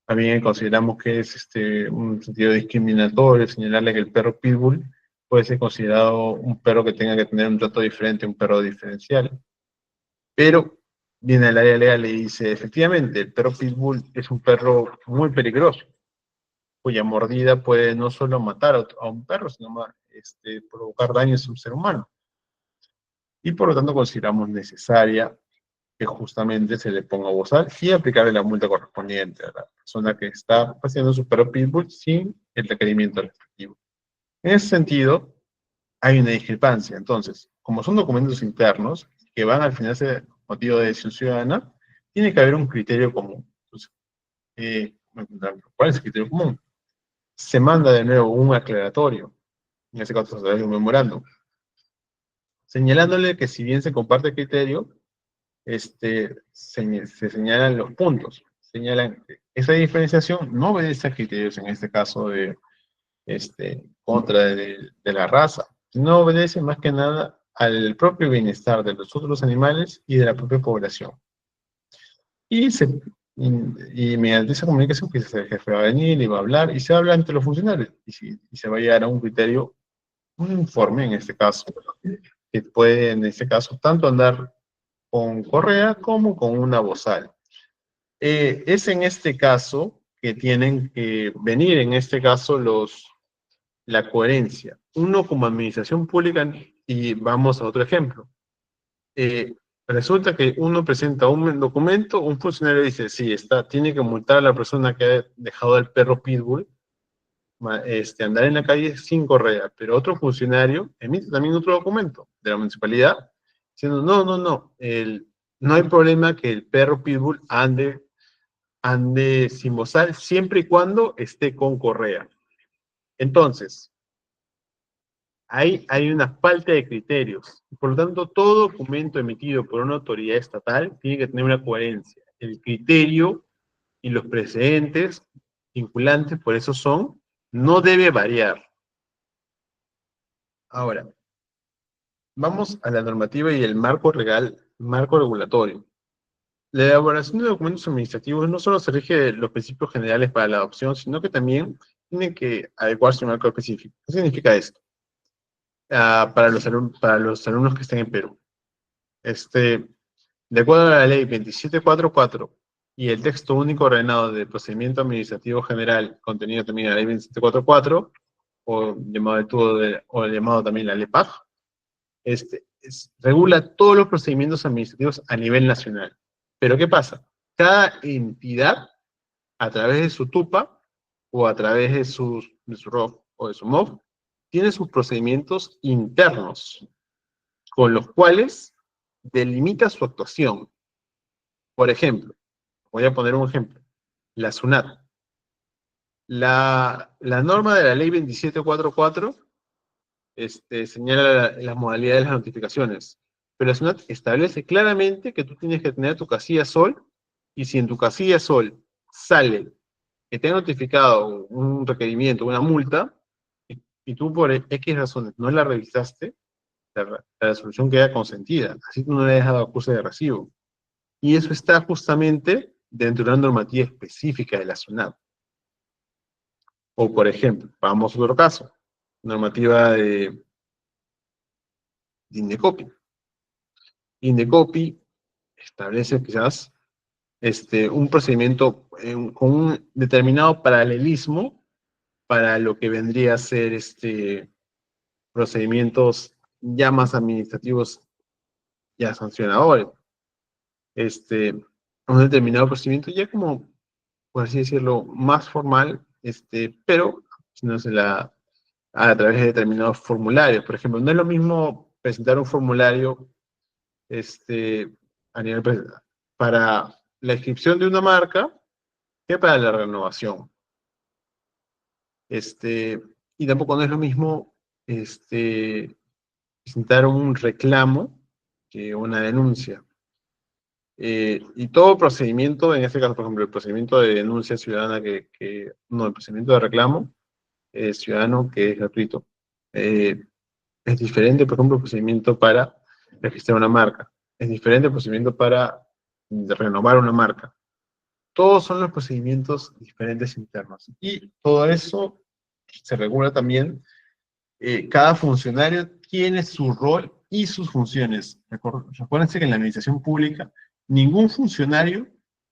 También consideramos que es un sentido discriminatorio señalarle que el perro pitbull puede ser considerado un perro que tenga que tener un trato diferente a un perro diferencial. Pero viene al área legal y dice, efectivamente, el perro pitbull es un perro muy peligroso, cuya mordida puede no solo matar a un perro, sino provocar daños a un ser humano. Y por lo tanto consideramos necesaria que justamente se le ponga bozal y aplicarle la multa correspondiente a la persona que está paseando su perro pitbull sin el requerimiento respectivo. En ese sentido, hay una discrepancia. Entonces, como son documentos internos que van al final ser motivo de decisión ciudadana, tiene que haber un criterio común. Entonces, ¿cuál es el criterio común? Se manda de nuevo un aclaratorio, en este caso se da un memorándum, señalándole que si bien se comparte el criterio, se señalan los puntos, señalan que esa diferenciación no obedece a criterios, en este caso de contra de la raza, no obedece más que nada al propio bienestar de los otros animales y de la propia población. Y, y mediante esa comunicación, pues el jefe va a venir y va a hablar, y se habla entre los funcionarios, y se va a llegar a un criterio, un informe en este caso, que puede en este caso tanto andar con correa como con una bozal. Es en este caso que tienen que venir, en este caso, la coherencia. Uno como administración pública, y vamos a otro ejemplo. Resulta que uno presenta un documento, un funcionario dice, sí, tiene que multar a la persona que ha dejado al perro pitbull, andar en la calle sin correa, pero otro funcionario emite también otro documento de la municipalidad diciendo, no, no, no, no hay problema que el perro pitbull ande sin bozal siempre y cuando esté con correa. Entonces, hay una falta de criterios. Por lo tanto, todo documento emitido por una autoridad estatal tiene que tener una coherencia. El criterio y los precedentes vinculantes, por eso son, no debe variar. Ahora, vamos a la normativa y el marco regulatorio. La elaboración de documentos administrativos no solo se rige de los principios generales para la adopción, sino que también tiene que adecuarse a un marco específico. ¿Qué significa esto? Para los alumnos que estén en Perú. De acuerdo a la ley 2744 y el texto único ordenado de procedimiento administrativo general contenido también en la ley 2744, o llamado también la LEPAG, regula todos los procedimientos administrativos a nivel nacional. Pero ¿qué pasa? Cada entidad, a través de su TUPA, o a través de su ROF o de su MOF, tiene sus procedimientos internos, con los cuales delimita su actuación. Por ejemplo, voy a poner un ejemplo, la SUNAT. La norma de la ley 2744 señala las modalidades de las notificaciones, pero la SUNAT establece claramente que tú tienes que tener tu casilla SOL, y si en tu casilla SOL sale que te ha notificado un requerimiento, una multa, y tú por X razones no la revisaste, la resolución queda consentida, así tú no le has dado acuse de recibo. Y eso está justamente dentro de una normativa específica de la SUNAT. O, por ejemplo, vamos a otro caso, normativa de Indecopi. Indecopi establece quizás un procedimiento con un determinado paralelismo para lo que vendría a ser procedimientos ya más administrativos, ya sancionadores. Un determinado procedimiento ya como, por así decirlo, más formal, pero no se la, a través de determinados formularios. Por ejemplo, no es lo mismo presentar un formulario a nivel para la inscripción de una marca que para la renovación. Y tampoco no es lo mismo presentar un reclamo que una denuncia. Y todo procedimiento, en este caso, por ejemplo, el procedimiento de denuncia ciudadana, no, el procedimiento de reclamo ciudadano que es gratuito. Es diferente, por ejemplo, el procedimiento para registrar una marca. Es diferente el procedimiento para renovar una marca. Todos son los procedimientos diferentes internos. Y todo eso se regula también. Cada funcionario tiene su rol y sus funciones. Recuérdense que en la administración pública ningún funcionario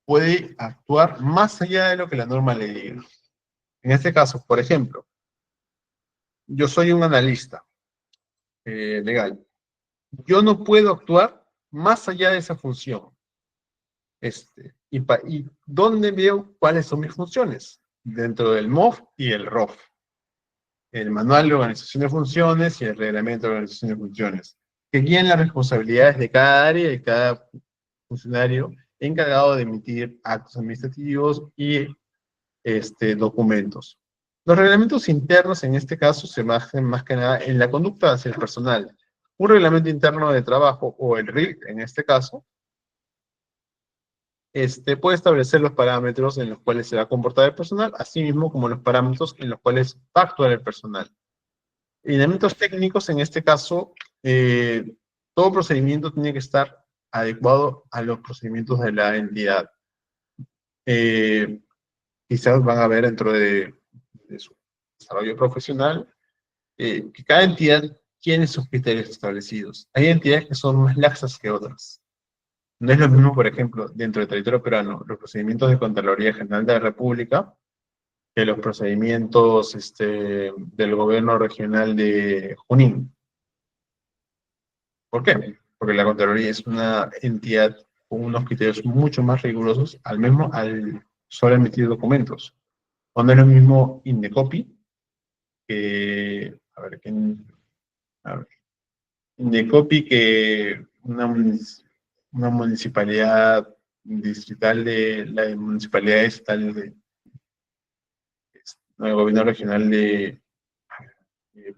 puede actuar más allá de lo que la norma le diga. En este caso, por ejemplo, yo soy un analista legal. Yo no puedo actuar más allá de esa función. ¿Y dónde veo cuáles son mis funciones? Dentro del MOF y el ROF. El Manual de Organización de Funciones y el Reglamento de Organización de Funciones, que guían las responsabilidades de cada área y cada funcionario encargado de emitir actos administrativos y documentos. Los reglamentos internos en este caso se basan más que nada en la conducta hacia el personal. Un reglamento interno de trabajo, o el RIC en este caso, puede establecer los parámetros en los cuales se va a comportar el personal, así mismo como los parámetros en los cuales va a actuar el personal. Lineamientos técnicos, en este caso, todo procedimiento tiene que estar adecuado a los procedimientos de la entidad. Quizás van a ver dentro de su desarrollo profesional que cada entidad tiene sus criterios establecidos. Hay entidades que son más laxas que otras. No es lo mismo, por ejemplo, dentro del territorio peruano, los procedimientos de Contraloría General de la República que los procedimientos del gobierno regional de Junín. ¿Por qué? Porque la Contraloría es una entidad con unos criterios mucho más rigurosos al solo emitir documentos. Cuando es lo mismo Indecopi que, a ver, Indecopi que una municipalidad distrital de la municipalidad estatal el gobierno regional de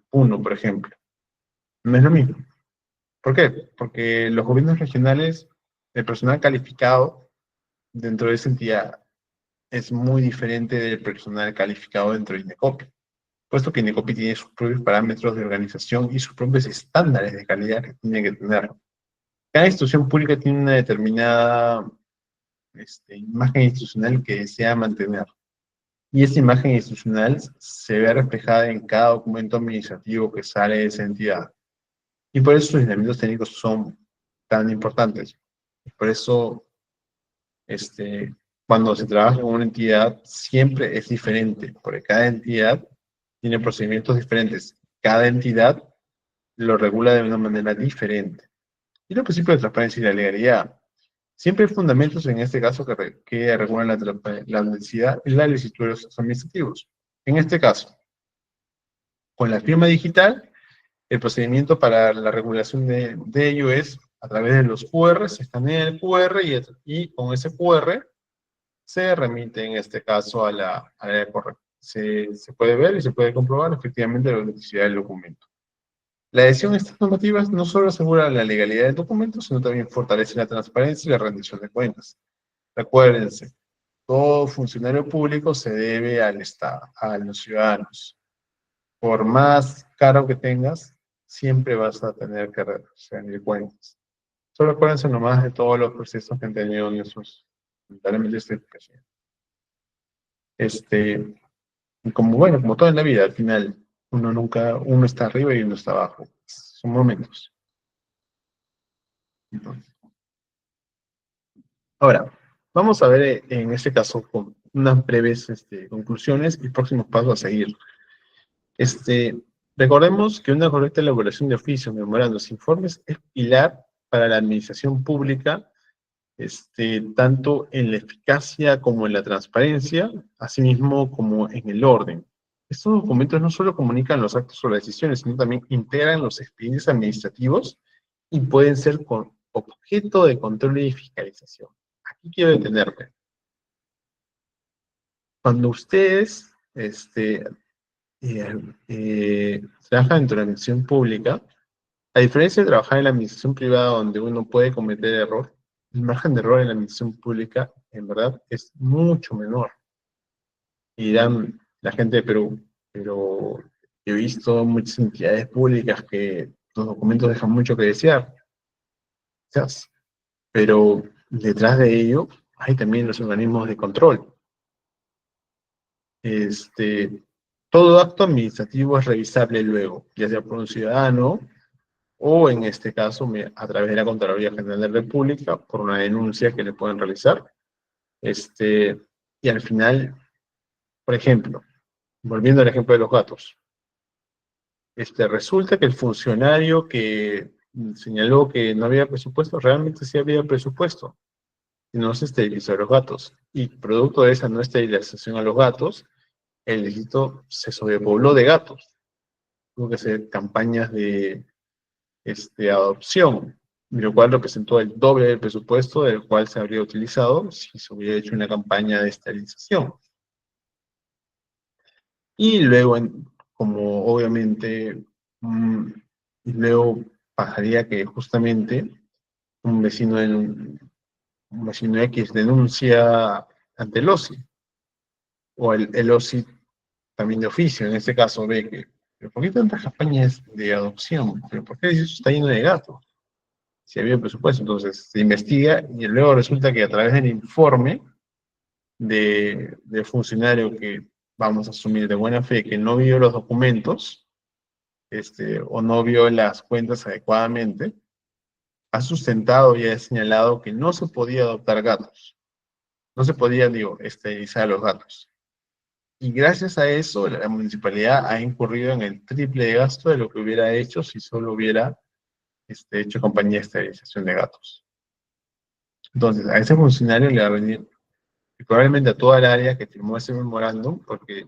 Puno, por ejemplo. No es lo mismo. ¿Por qué? Porque los gobiernos regionales, el personal calificado dentro de esa entidad es muy diferente del personal calificado dentro de Indecopi, puesto que Indecopi tiene sus propios parámetros de organización y sus propios estándares de calidad que tiene que tener. Cada institución pública tiene una determinada imagen institucional que desea mantener. Y esa imagen institucional se ve reflejada en cada documento administrativo que sale de esa entidad. Y por eso sus lineamientos técnicos son tan importantes. Por eso, cuando se trabaja con una entidad, siempre es diferente, porque cada entidad tiene procedimientos diferentes. Cada entidad lo regula de una manera diferente. Y los principios de transparencia y la legalidad. Siempre hay fundamentos, en este caso, que regulan la honestidad y la licitud de los administrativos. En este caso, con la firma digital, el procedimiento para la regulación de ello es a través de los QR, se escanea el QR y con ese QR se remite en este caso a la área correcta. Se puede ver y se puede comprobar efectivamente la autenticidad del documento. La adhesión a estas normativas no solo asegura la legalidad del documento, sino también fortalece la transparencia y la rendición de cuentas. Recuérdense, todo funcionario público se debe al Estado, a los ciudadanos. Por más caro que tengas, siempre vas a tener que rendir cuentas. Solo acuérdense nomás de todos los procesos que han tenido en esos, lamentablemente, esta educación. Y como, bueno, como todo en la vida, al final, uno está arriba y uno está abajo. Son momentos. Entonces, ahora, vamos a ver en este caso con unas breves conclusiones y próximos pasos a seguir. Este, recordemos que una correcta elaboración de oficios, memorandos, e informes es pilar para la administración pública, tanto en la eficacia como en la transparencia, asimismo como en el orden. Estos documentos no solo comunican los actos o las decisiones, sino también integran los expedientes administrativos y pueden ser con objeto de control y fiscalización. Aquí quiero detenerme. Cuando ustedes eh, trabajan dentro de la administración pública, a diferencia de trabajar en la administración privada donde uno puede cometer error, el margen de error en la administración pública, en verdad, es mucho menor. Y dirán la gente de Perú, pero he visto muchas entidades públicas que los documentos dejan mucho que desear. Quizás, pero detrás de ello hay también los organismos de control. Este, todo acto administrativo es revisable luego, ya sea por un ciudadano o en este caso a través de la Contraloría General de la República por una denuncia que le pueden realizar. Y al final, por ejemplo, volviendo al ejemplo de los gatos, resulta que el funcionario que señaló que no había presupuesto, realmente sí había presupuesto, y no se esterilizó a los gatos. Y producto de esa no esterilización a los gatos, el distrito se sobrepobló de gatos. Tuvo que hacer campañas de adopción, lo cual representó el doble del presupuesto del cual se habría utilizado si se hubiera hecho una campaña de esterilización. Y luego, como obviamente, y luego pasaría que justamente un vecino, un vecino X denuncia ante el OSI, o el OSI también de oficio, en este caso ve que, ¿pero por qué tantas campañas de adopción? ¿Pero por qué eso está lleno de gatos? Si había presupuesto, entonces se investiga y luego resulta que a través del informe de funcionario que vamos a asumir de buena fe que no vio los documentos, o no vio las cuentas adecuadamente, ha sustentado y ha señalado que no se podía adoptar gatos. No se podía, digo, esterilizar a los gatos. Y gracias a eso, la municipalidad ha incurrido en el triple de gasto de lo que hubiera hecho si solo hubiera hecho compañía de esterilización de gatos. Entonces, a ese funcionario le va a venir, y probablemente a toda el área que firmó ese memorándum, porque,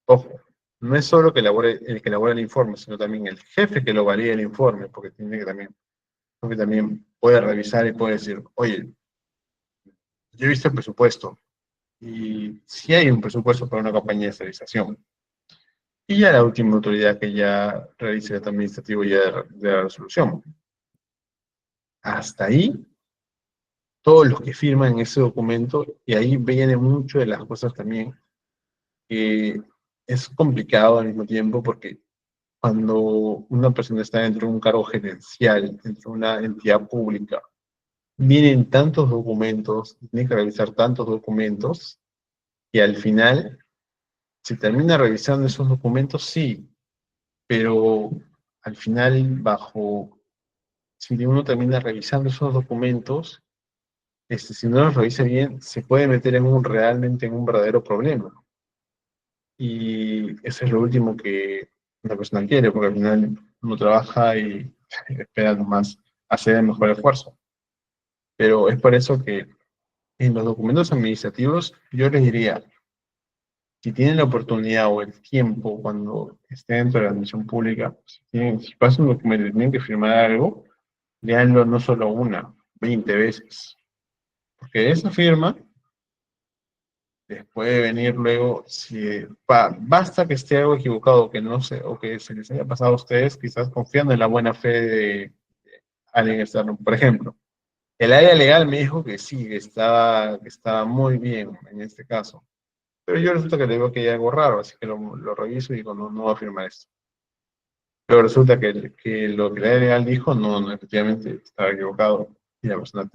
ojo, no es solo que el que elabora el informe, sino también el jefe que lo valida el informe, porque también puede revisar y puede decir, oye, yo he visto el presupuesto, y si hay un presupuesto para una campaña de esterilización. Y ya la última autoridad que ya realice el acto administrativo ya de la resolución. Hasta ahí, todos los que firman ese documento, y ahí viene mucho de las cosas también, que es complicado al mismo tiempo, porque cuando una persona está dentro de un cargo gerencial, dentro de una entidad pública, vienen tantos documentos, tiene que revisar tantos documentos, y al final, si termina revisando esos documentos, sí, pero al final, si uno termina revisando esos documentos, si no los revisa bien, se puede meter realmente en un verdadero problema. Y eso es lo último que una persona quiere, porque al final uno trabaja y espera nomás hacer el mejor esfuerzo. Pero es por eso que en los documentos administrativos yo les diría, si tienen la oportunidad o el tiempo cuando estén dentro de la administración pública, si pasa un documento y tienen que firmar algo, léanlo no solo una, 20 veces. Porque esa firma les puede venir luego, si basta que esté algo equivocado, que no sé, o que se les haya pasado a ustedes, quizás confiando en la buena fe de alguien externo. Por ejemplo, el área legal me dijo que sí, que estaba muy bien en este caso. Pero yo resulta que le digo que hay algo raro, así que lo reviso y digo, no, no va a firmar esto. Pero resulta que lo que la área legal dijo, no, no, efectivamente estaba equivocado y la persona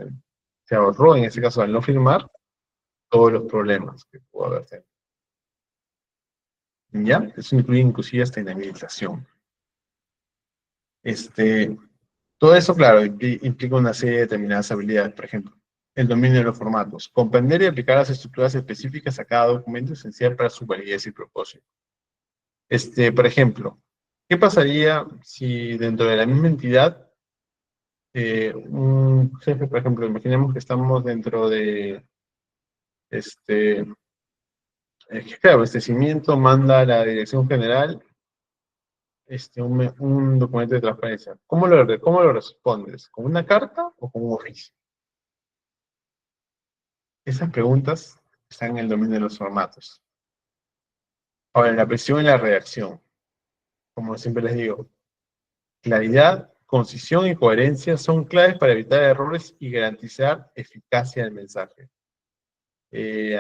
se ahorró, en ese caso, al no firmar, todos los problemas que pudo haber tenido. ¿Ya? Eso incluye inclusive hasta inhabilitación. Todo eso, claro, implica una serie de determinadas habilidades. Por ejemplo, el dominio de los formatos. Comprender y aplicar las estructuras específicas a cada documento es esencial para su validez y propósito. Por ejemplo, ¿qué pasaría si dentro de la misma entidad, un jefe, por ejemplo, imaginemos que estamos dentro de, este, claro, abastecimiento manda a la dirección general un documento de transparencia. ¿Cómo lo respondes? ¿Con una carta o con un oficio? Esas preguntas están en el dominio de los formatos. Ahora, la presión y la redacción. Como siempre les digo, claridad, concisión y coherencia son claves para evitar errores y garantizar eficacia del mensaje.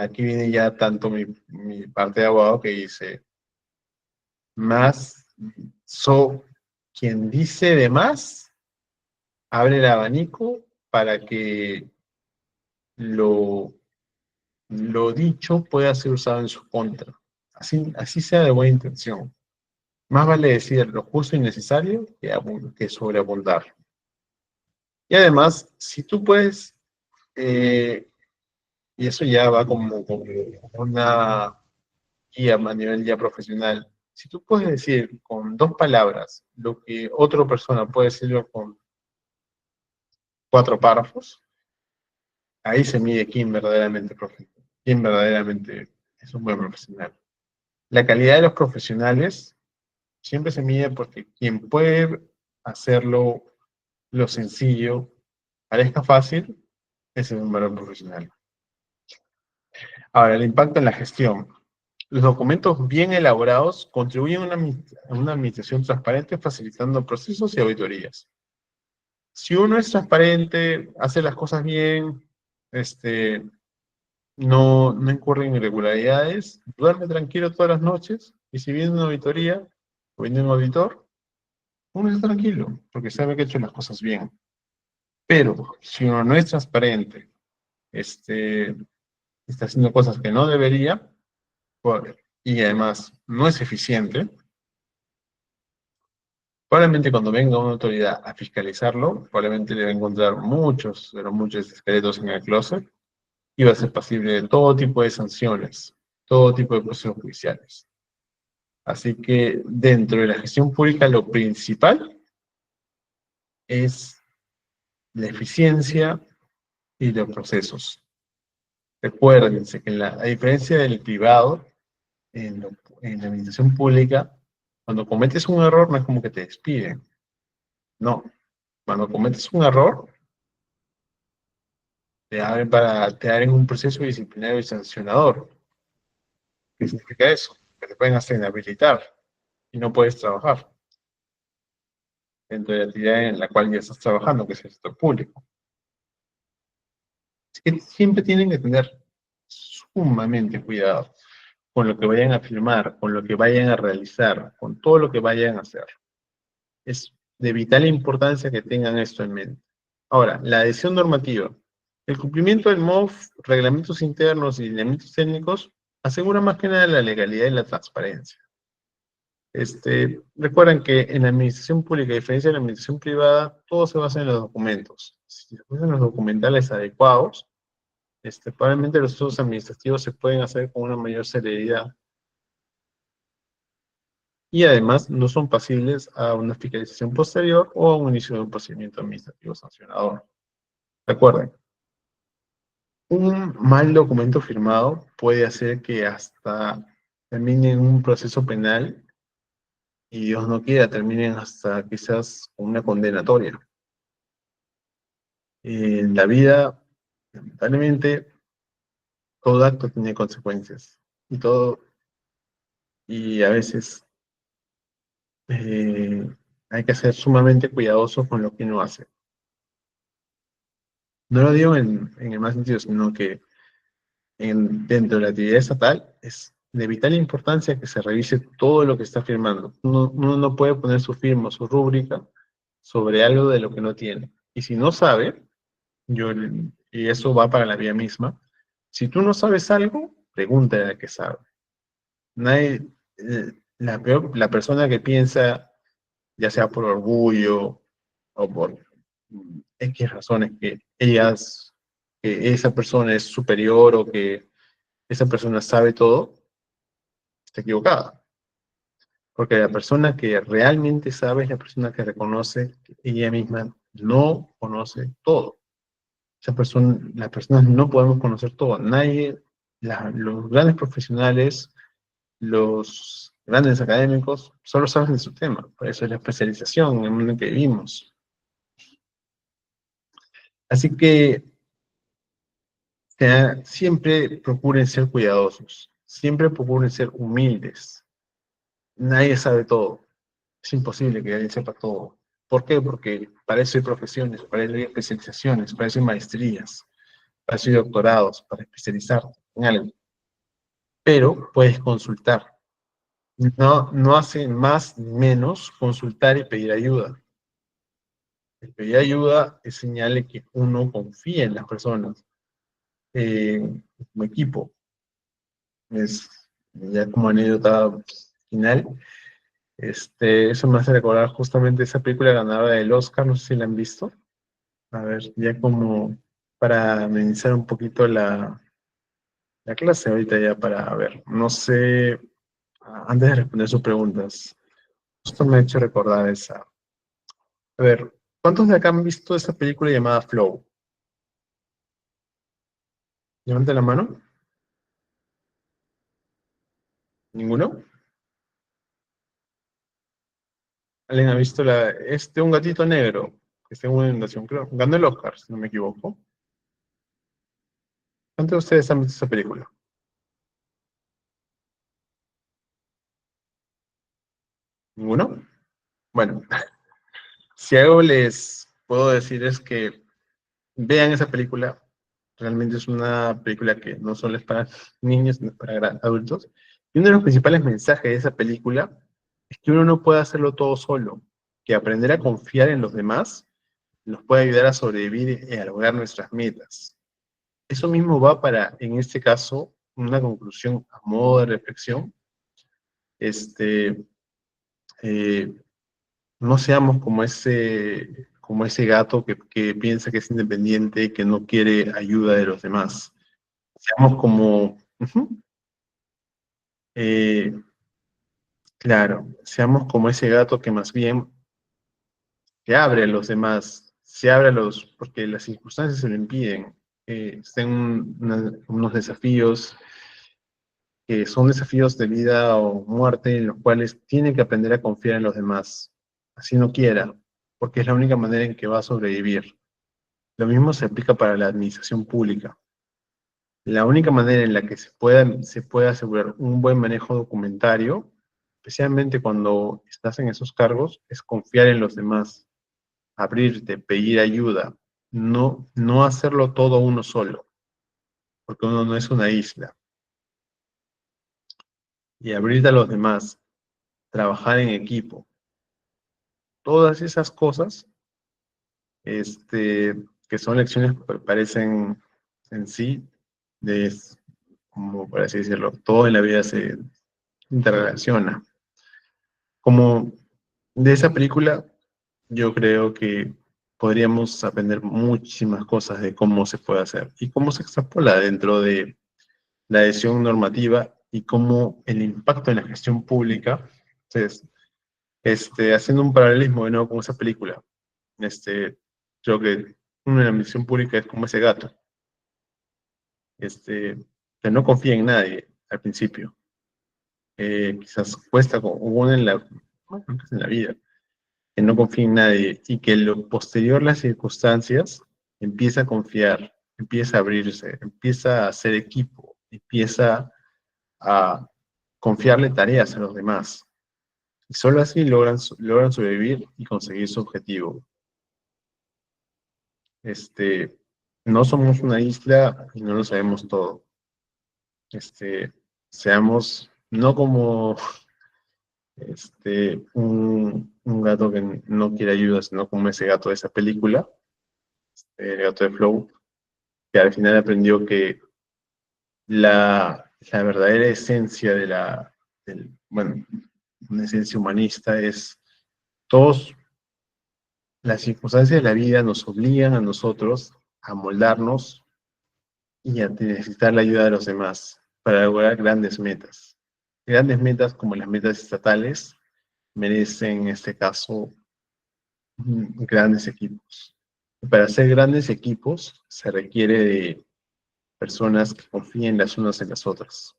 Aquí viene ya tanto mi parte de abogado que dice, más, quien dice de más, abre el abanico para que lo dicho pueda ser usado en su contra. Así sea de buena intención. Más vale decir lo justo y necesario que sobreabundar. Y además, si tú puedes, y eso ya va como una guía a nivel ya profesional, si tú puedes decir con 2 palabras lo que otra persona puede decirlo con 4 párrafos, ahí se mide quién verdaderamente es un buen profesional. La calidad de los profesionales siempre se mide porque quien puede hacerlo lo sencillo, parezca fácil, ese es un valor profesional. Ahora, el impacto en la gestión. Los documentos bien elaborados contribuyen a una administración transparente, facilitando procesos y auditorías. Si uno es transparente, hace las cosas bien, no incurre en irregularidades, duerme tranquilo todas las noches, y si viene una auditoría o viene un auditor, uno está tranquilo, porque sabe que ha hecho las cosas bien. Pero si uno no es transparente, está haciendo cosas que no debería, y además no es eficiente, probablemente cuando venga una autoridad a fiscalizarlo, probablemente le va a encontrar muchos, pero muchos esqueletos en el closet, y va a ser pasible de todo tipo de sanciones, todo tipo de procesos judiciales. Así que dentro de la gestión pública lo principal es la eficiencia y los procesos. Recuérdense que a diferencia del privado, en la administración pública, cuando cometes un error no es como que te despiden. No. Cuando cometes un error, te abren un proceso disciplinario y sancionador. ¿Qué significa eso? Que te pueden hasta inhabilitar y no puedes trabajar dentro de la actividad en la cual ya estás trabajando, que es el sector público. Es que siempre tienen que tener sumamente cuidado con lo que vayan a firmar, con lo que vayan a realizar, con todo lo que vayan a hacer. Es de vital importancia que tengan esto en mente. Ahora, la adhesión normativa. El cumplimiento del MOF, reglamentos internos y lineamientos técnicos asegura más que nada la legalidad y la transparencia. Recuerden que en la administración pública, a diferencia de la administración privada, todo se basa en los documentos. Si se usan los documentales adecuados, probablemente los usos administrativos se pueden hacer con una mayor celeridad. Y además no son pasibles a una fiscalización posterior o a un inicio de un procedimiento administrativo sancionador. Recuerden, un mal documento firmado puede hacer que hasta termine en un proceso penal y Dios no quiera, terminen hasta quizás con una condenatoria. En la vida, lamentablemente, todo acto tiene consecuencias y a veces hay que ser sumamente cuidadoso con lo que uno hace. No lo digo en el más sentido, sino que dentro de la actividad estatal es de vital importancia que se revise todo lo que está firmando. Uno no puede poner su firma, su rúbrica sobre algo de lo que no tiene. Y si no sabe, y eso va para la vía misma, si tú no sabes algo, pregúntale al que sabe. la persona que piensa, ya sea por orgullo o por X razones, que esa persona es superior o que esa persona sabe todo, está equivocada. Porque la persona que realmente sabe es la persona que reconoce que ella misma no conoce todo. Las personas no podemos conocer todo. Nadie, los grandes profesionales, los grandes académicos, solo saben de su tema. Por eso es la especialización en el mundo en que vivimos. Así que siempre procuren ser cuidadosos, siempre procuren ser humildes. Nadie sabe todo. Es imposible que alguien sepa todo. ¿Por qué? Porque para eso hay profesiones, para eso hay especializaciones, para eso hay maestrías, para eso hay doctorados, para especializarte en algo. Pero puedes consultar. No hace más ni menos consultar y pedir ayuda. El pedir ayuda es señal de que uno confía en las personas, como equipo. Es ya como anécdota final. Eso me hace recordar justamente esa película ganadora del Oscar, no sé si la han visto. A ver, ya como para amenizar un poquito la clase ahorita ya para ver, no sé, antes de responder sus preguntas, justo me ha hecho recordar esa. A ver, ¿cuántos de acá han visto esa película llamada Flow? Levante la mano. ¿Ninguno? ¿Alguien ha visto un gatito negro que está en una inundación? Creo, ganó el Oscar, si no me equivoco. ¿Cuántos de ustedes han visto esa película? ¿Ninguno? Bueno, si algo les puedo decir es que vean esa película. Realmente es una película que no solo es para niños, sino para adultos. Y uno de los principales mensajes de esa película es que uno no puede hacerlo todo solo, que aprender a confiar en los demás nos puede ayudar a sobrevivir y a lograr nuestras metas. Eso mismo va para, en este caso, una conclusión a modo de reflexión. Este, eh, no seamos como ese gato que piensa que es independiente y que no quiere ayuda de los demás. Seamos como, eh, claro, seamos como ese gato que más bien se abre a los demás, se abre a porque las circunstancias se lo impiden. Estén unos desafíos que son desafíos de vida o muerte en los cuales tiene que aprender a confiar en los demás, así no quiera, porque es la única manera en que va a sobrevivir. Lo mismo se aplica para la administración pública. La única manera en la que se puede asegurar un buen manejo documentario, especialmente cuando estás en esos cargos, es confiar en los demás, abrirte, pedir ayuda, no hacerlo todo uno solo, porque uno no es una isla. Y abrirte a los demás, trabajar en equipo, todas esas cosas, que son lecciones que parecen en sí, de, como por así decirlo, todo en la vida se interrelaciona. Como de esa película, yo creo que podríamos aprender muchísimas cosas de cómo se puede hacer y cómo se extrapola dentro de la decisión normativa y cómo el impacto en la gestión pública. Entonces, haciendo un paralelismo de nuevo con esa película, creo que una de la misión pública es como ese gato, que no confía en nadie al principio. Quizás cuesta, como bueno, creo que es en la vida, que no confía en nadie y que lo posterior las circunstancias empieza a confiar, empieza a abrirse, empieza a hacer equipo, empieza a confiarle tareas a los demás. Y solo así logran sobrevivir y conseguir su objetivo. Este, no somos una isla y no lo sabemos todo. Seamos no como un gato que no quiere ayuda, sino como ese gato de esa película, el gato de Flow, que al final aprendió que la verdadera esencia bueno, una esencia humanista es todos las circunstancias de la vida nos obligan a nosotros a moldarnos y a necesitar la ayuda de los demás para lograr grandes metas. Grandes metas como las metas estatales merecen, en este caso, grandes equipos. Y para hacer grandes equipos se requiere de personas que confíen las unas en las otras.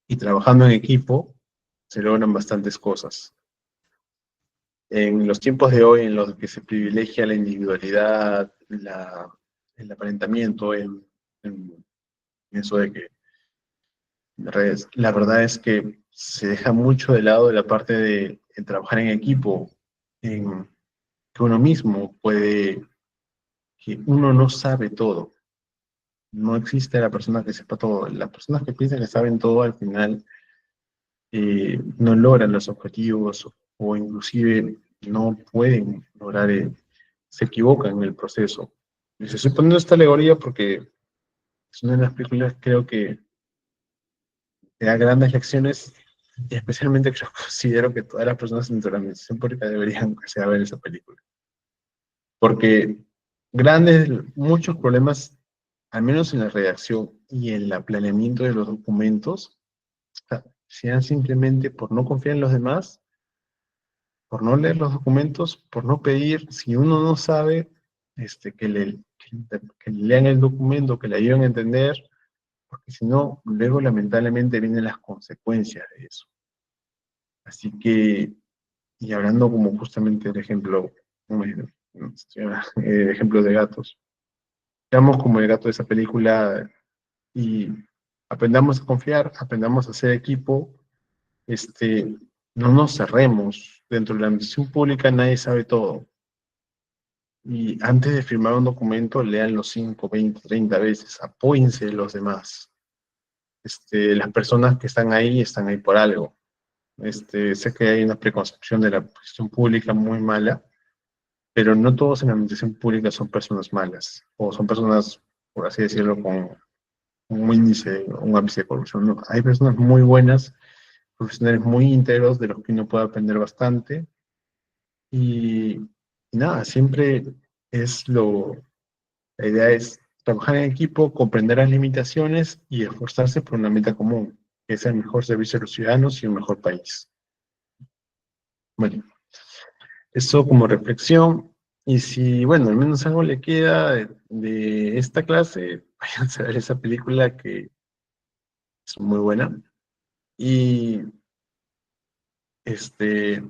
Y trabajando en equipo se logran bastantes cosas. En los tiempos de hoy en los que se privilegia la individualidad, el aparentamiento, en eso de que la verdad es que se deja mucho de lado la parte de trabajar en equipo, en que uno mismo puede, que uno no sabe todo. No existe la persona que sepa todo. Las personas que piensan que saben todo al final no logran los objetivos o inclusive no pueden lograr, se equivocan en el proceso. Les estoy poniendo esta alegoría porque es una de las películas creo que da grandes lecciones y especialmente creo, considero que todas las personas dentro de la administración pública deberían que ver esa película. Porque muchos problemas, al menos en la redacción y en el planeamiento de los documentos, sean simplemente por no confiar en los demás, por no leer los documentos, por no pedir, si uno no sabe, que le lean el documento, que le ayuden a entender, porque si no, luego lamentablemente vienen las consecuencias de eso. Así que, y hablando como justamente del ejemplo, ejemplos de gatos, veamos como el gato de esa película y aprendamos a confiar, aprendamos a hacer equipo, no nos cerremos. Dentro de la administración pública nadie sabe todo. Y antes de firmar un documento, leanlo 5, 20, 30 veces, apóyense de los demás. Las personas que están ahí por algo. Sé que hay una preconcepción de la administración pública muy mala, pero no todos en la administración pública son personas malas, o son personas, por así decirlo, con un ápice de corrupción. No, hay personas muy buenas, profesionales muy íntegros, de los que uno puede aprender bastante, y nada, siempre es la idea es trabajar en equipo, comprender las limitaciones y esforzarse por una meta común, que es el mejor servicio a los ciudadanos y un mejor país. Bueno, eso como reflexión. Y si, bueno, al menos algo le queda de esta clase, vayan a ver esa película que es muy buena. Y este,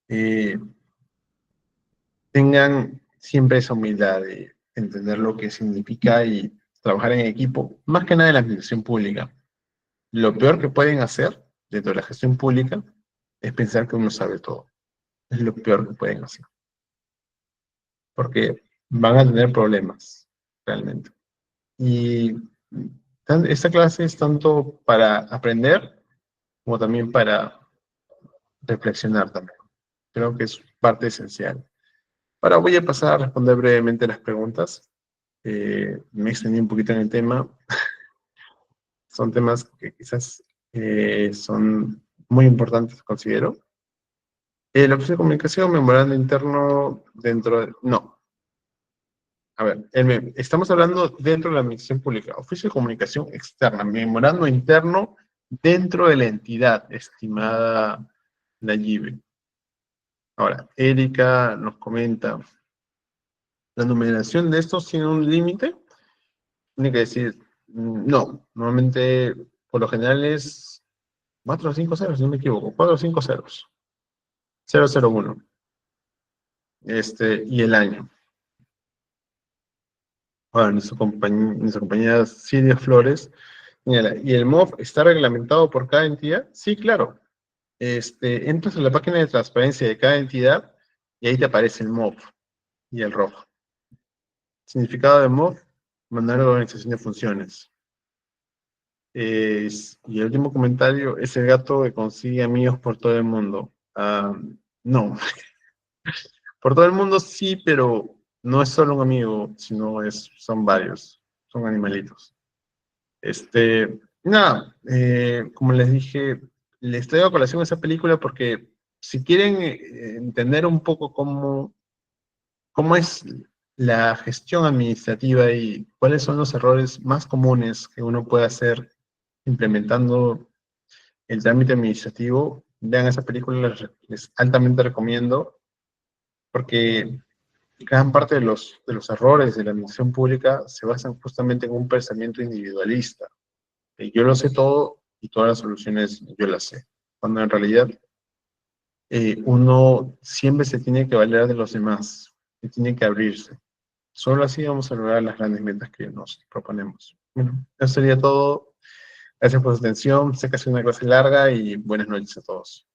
eh, tengan siempre esa humildad de entender lo que significa y trabajar en equipo, más que nada en la administración pública. Lo peor que pueden hacer dentro de la gestión pública es pensar que uno sabe todo. Es lo peor que pueden hacer. Porque van a tener problemas, realmente. Y esta clase es tanto para aprender como también para reflexionar también. Creo que es parte esencial. Ahora voy a pasar a responder brevemente las preguntas. Me extendí un poquito en el tema. Son temas que quizás son muy importantes, considero. El oficio de comunicación, memorando interno dentro de... No, a ver, estamos hablando dentro de la administración pública. Oficio de comunicación externa, memorando interno dentro de la entidad, estimada Nayibe. Ahora, Erika nos comenta, ¿la numeración de estos tiene un límite? Tiene que decir, no, normalmente, por lo general es 4 o 5 ceros, si no me equivoco, 4 o 5 ceros. 001. Y el año. Ahora, nuestra compañera Silvia Flores, señala, ¿y el MOF está reglamentado por cada entidad? Sí, claro. Entras a la página de transparencia de cada entidad y ahí te aparece el MOF y el ROF. Significado de MOF, manual de organización de funciones. Y el último comentario, es el gato que consigue amigos por todo el mundo. No, por todo el mundo sí, pero no es solo un amigo, sino son varios, son animalitos. Nada, como les dije, les traigo a colación esa película porque si quieren entender un poco cómo es la gestión administrativa y cuáles son los errores más comunes que uno puede hacer implementando el trámite administrativo, vean esa película, les altamente recomiendo, porque gran parte de los errores de la administración pública se basan justamente en un pensamiento individualista. Yo lo sé todo y todas las soluciones yo las sé, cuando en realidad uno siempre se tiene que valer de los demás y tiene que abrirse. Solo así vamos a lograr las grandes metas que nos proponemos. Bueno, eso sería todo. Gracias por su atención. Sé que ha sido una clase larga y buenas noches a todos.